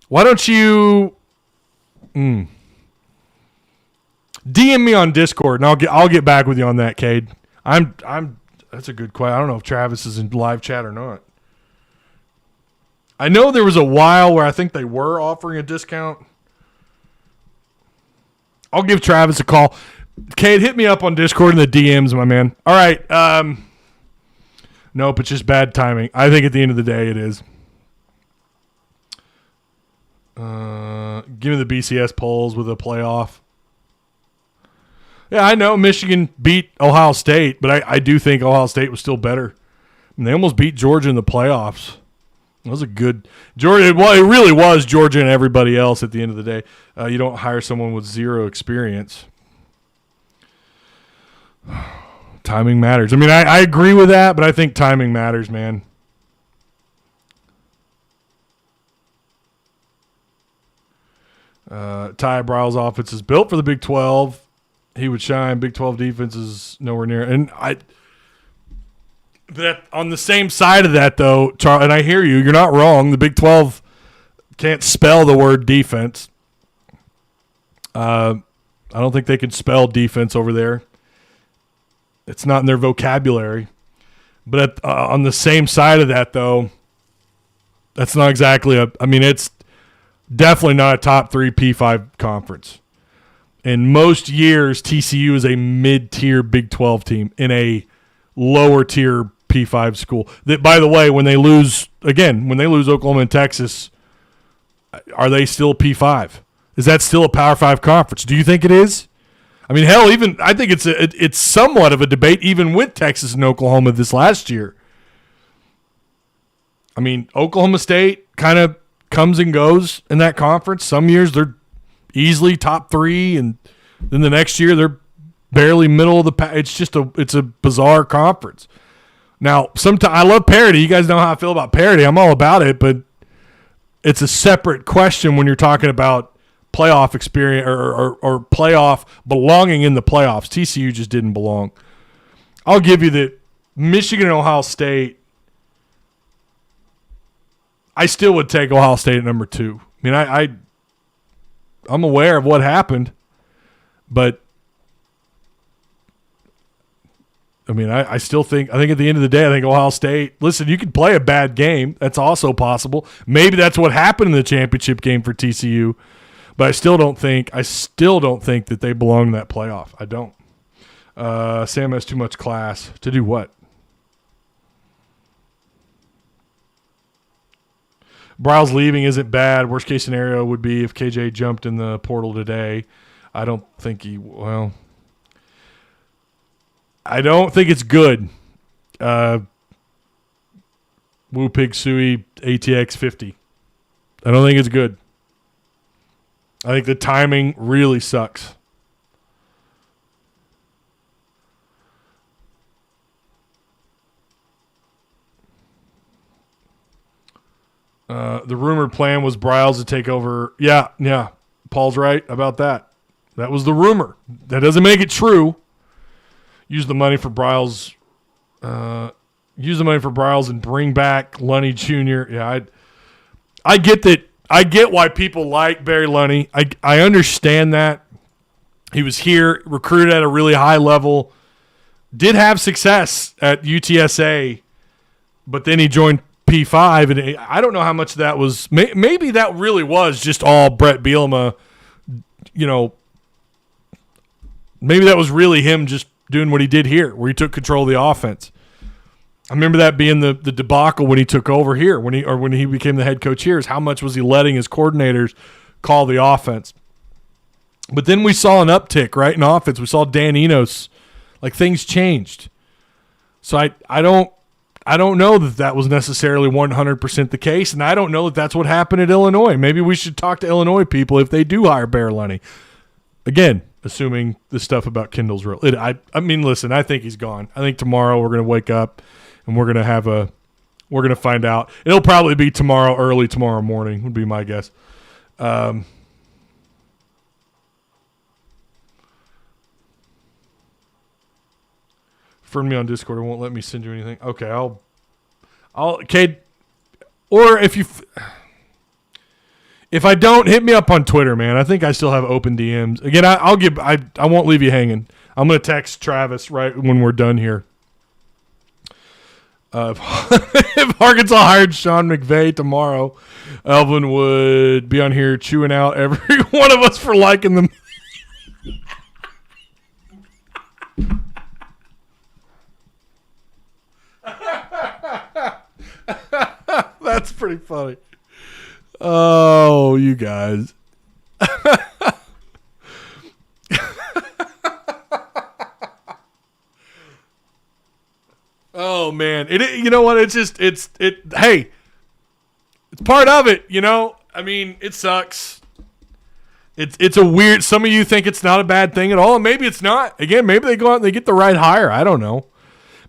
Why don't you DM me on Discord and I'll get back with you on that, Cade. That's a good question. I don't know if Travis is in live chat or not. I know there was a while where I think they were offering a discount. I'll give Travis a call. Cade, hit me up on Discord in the DMs, my man. All right. Nope, it's just bad timing. I think at the end of the day it is. Give me the BCS polls with a playoff. Yeah, I know Michigan beat Ohio State, but I do think Ohio State was still better. And they almost beat Georgia in the playoffs. That was a good Georgia. Well, it really was Georgia and everybody else at the end of the day. You don't hire someone with zero experience. Timing matters. I mean, I agree with that, but I think timing matters, man. Ty Briles' offense is built for the Big 12. He would shine. Big 12 defense is nowhere near. And that on the same side of that, though, Charles, and I hear you. You're not wrong. The Big 12 can't spell the word defense. I don't think they can spell defense over there. It's not in their vocabulary. But on the same side of that, though, that's not exactly it's definitely not a top 3 P5 conference. In most years, TCU is a mid-tier Big 12 team in a lower-tier P5 school. That, by the way, when they lose Oklahoma and Texas, are they still P5? Is that still a Power 5 conference? Do you think it is? I mean, hell, even I think it's somewhat of a debate even with Texas and Oklahoma this last year. I mean, Oklahoma State kind of comes and goes in that conference. Some years they're easily top 3, and then the next year they're barely middle of the pack. It's a bizarre conference. Now, sometimes I love parity. You guys know how I feel about parity. I'm all about it, but it's a separate question when you're talking about playoff experience or playoff belonging in the playoffs. TCU just didn't belong. I'll give you that Michigan and Ohio State, I still would take Ohio State at number 2. I mean, I'm aware of what happened, but I mean, I still think at the end of the day, I think Ohio State, listen, you can play a bad game. That's also possible. Maybe that's what happened in the championship game for TCU, but I still don't think that they belong in that playoff. I don't. Sam has too much class. To do what? Briles leaving isn't bad. Worst case scenario would be if KJ jumped in the portal today. I don't think it's good. Woo Pig Suey ATX 50. I don't think it's good. I think the timing really sucks. The rumored plan was Briles to take over. Yeah. Paul's right about that. That was the rumor. That doesn't make it true. Use the money for Briles. And bring back Lunny Jr. Yeah, I get that. I get why people like Barry Lunny. I understand that. He was here, recruited at a really high level, did have success at UTSA, but then he joined P5, and I don't know how much that was. Maybe that really was just all Brett Bielema. Maybe that was really him just doing what he did here, where he took control of the offense. I remember that being the debacle when he took over here, when he became the head coach here, is how much was he letting his coordinators call the offense. But then we saw an uptick, right, in offense. We saw Dan Enos. Like, things changed. So I don't know that was necessarily 100% the case, and I don't know that that's what happened at Illinois. Maybe we should talk to Illinois people if they do hire Bear Lunny. Again, assuming the stuff about Kendall's real. I mean, listen, I think he's gone. I think tomorrow we're going to wake up and we're going to find out. It'll probably be early tomorrow morning would be my guess. Friend me on Discord. It won't let me send you anything. Okay, I'll Cade, or if I don't, hit me up on Twitter, man. I think I still have open DMs. Again, I won't leave you hanging. I'm gonna text Travis right when we're done here. If Arkansas hired Sean McVay tomorrow, Elvin would be on here chewing out every one of us for liking them. That's pretty funny. Oh, you guys. Oh man, you know what? Hey, it's part of it. I mean, it sucks. It's a weird. Some of you think it's not a bad thing at all, and maybe it's not. Again, maybe they go out and they get the right hire. I don't know.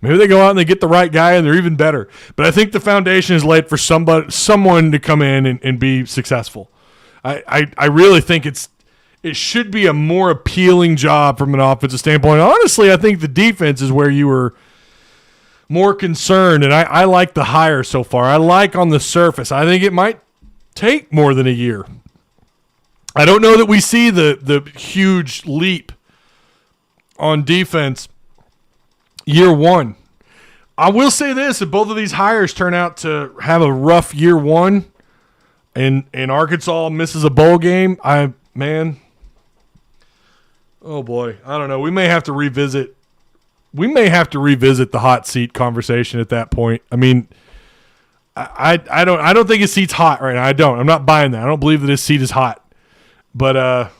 Maybe they go out and they get the right guy, and they're even better. But I think the foundation is laid for someone to come in and be successful. I really think it should be a more appealing job from an offensive standpoint. Honestly, I think the defense is where you were more concerned, and I like the hire so far. I like on the surface. I think it might take more than a year. I don't know that we see the huge leap on defense year one. I will say this, if both of these hires turn out to have a rough year one and Arkansas misses a bowl game, oh boy, I don't know. We may have to revisit the hot seat conversation at that point. I mean, I don't think his seat's hot right now. I'm not buying that. I don't believe that his seat is hot. But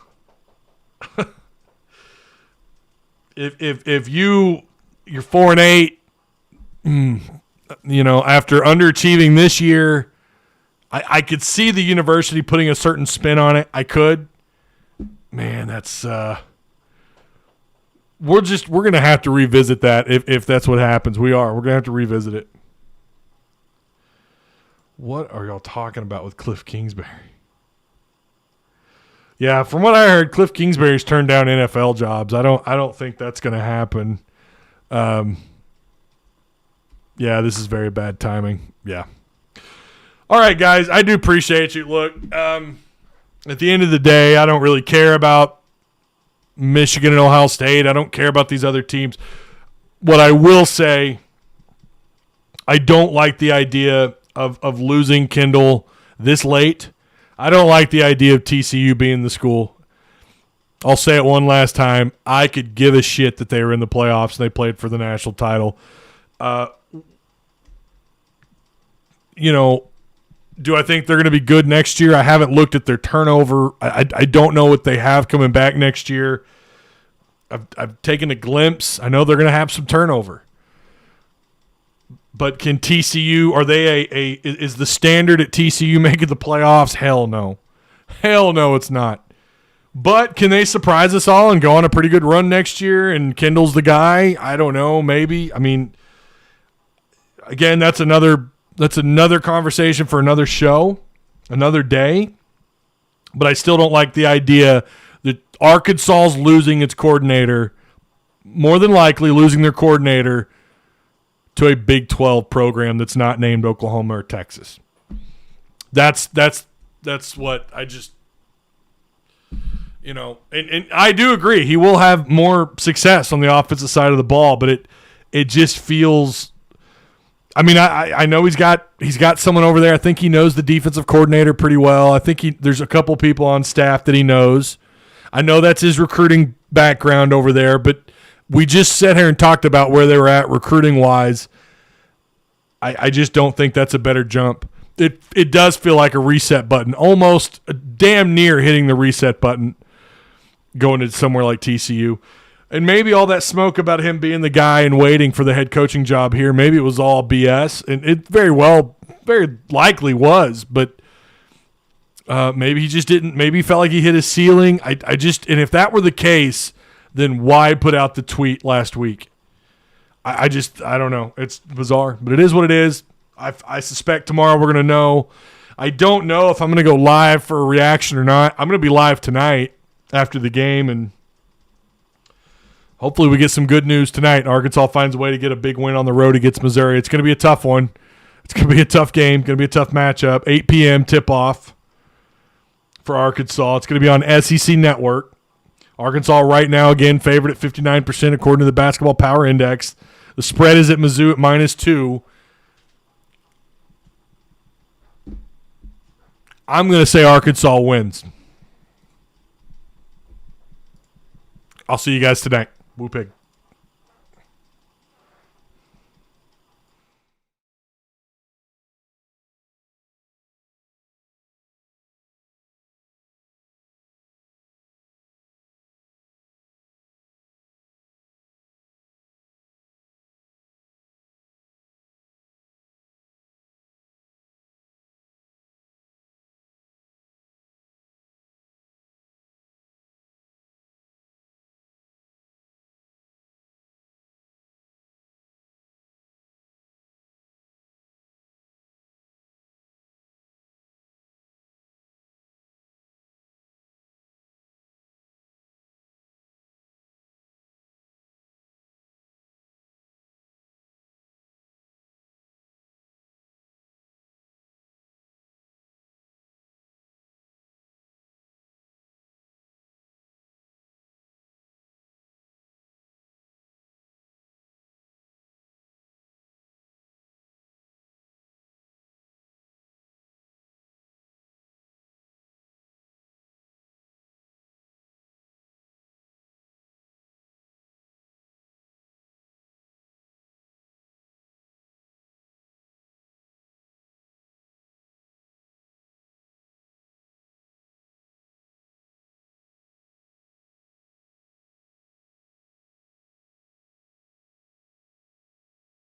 if you're 4-8, after underachieving this year, I could see the university putting a certain spin on it. I could. Man, that's we're gonna have to revisit that if that's what happens. We're gonna have to revisit it. What are y'all talking about with Cliff Kingsbury? Yeah, from what I heard, Cliff Kingsbury's turned down NFL jobs. I don't think that's going to happen. Yeah, this is very bad timing. Yeah. All right, guys, I do appreciate you. Look, at the end of the day, I don't really care about Michigan and Ohio State. I don't care about these other teams. What I will say, I don't like the idea of losing Kendall this late. I don't like the idea of TCU being the school. I'll say it one last time. I could give a shit that they were in the playoffs and they played for the national title. Do I think they're going to be good next year? I haven't looked at their turnover. I don't know what they have coming back next year. I've taken a glimpse. I know they're going to have some turnover. But can TCU, are they is the standard at TCU making the playoffs? Hell no. Hell no, it's not. But can they surprise us all and go on a pretty good run next year and Kendall's the guy? I don't know, maybe. I mean, again, that's another conversation for another show, another day. But I still don't like the idea that Arkansas's losing its coordinator, more than likely losing their coordinator to a Big 12 program that's not named Oklahoma or Texas. That's what I just, and I do agree. He will have more success on the offensive side of the ball, but it just feels, I mean, I know he's got someone over there. I think he knows the defensive coordinator pretty well. I think there's a couple people on staff that he knows. I know that's his recruiting background over there, but we just sat here and talked about where they were at recruiting-wise. I just don't think that's a better jump. It does feel like a reset button, almost damn near hitting the reset button going to somewhere like TCU. And maybe all that smoke about him being the guy and waiting for the head coaching job here, maybe it was all BS. And it very likely was, but maybe he just didn't. Maybe he felt like he hit his ceiling. And if that were the case, then why put out the tweet last week? I don't know. It's bizarre, but it is what it is. I suspect tomorrow we're going to know. I don't know if I'm going to go live for a reaction or not. I'm going to be live tonight after the game, and hopefully we get some good news tonight. Arkansas finds a way to get a big win on the road against Missouri. It's going to be a tough one. It's going to be a tough game. Going to be a tough matchup. 8 p.m. tip-off for Arkansas. It's going to be on SEC Network. Arkansas right now, again, favored at 59% according to the Basketball Power Index. The spread is at Mizzou at -2. I'm going to say Arkansas wins. I'll see you guys tonight. Woo pig.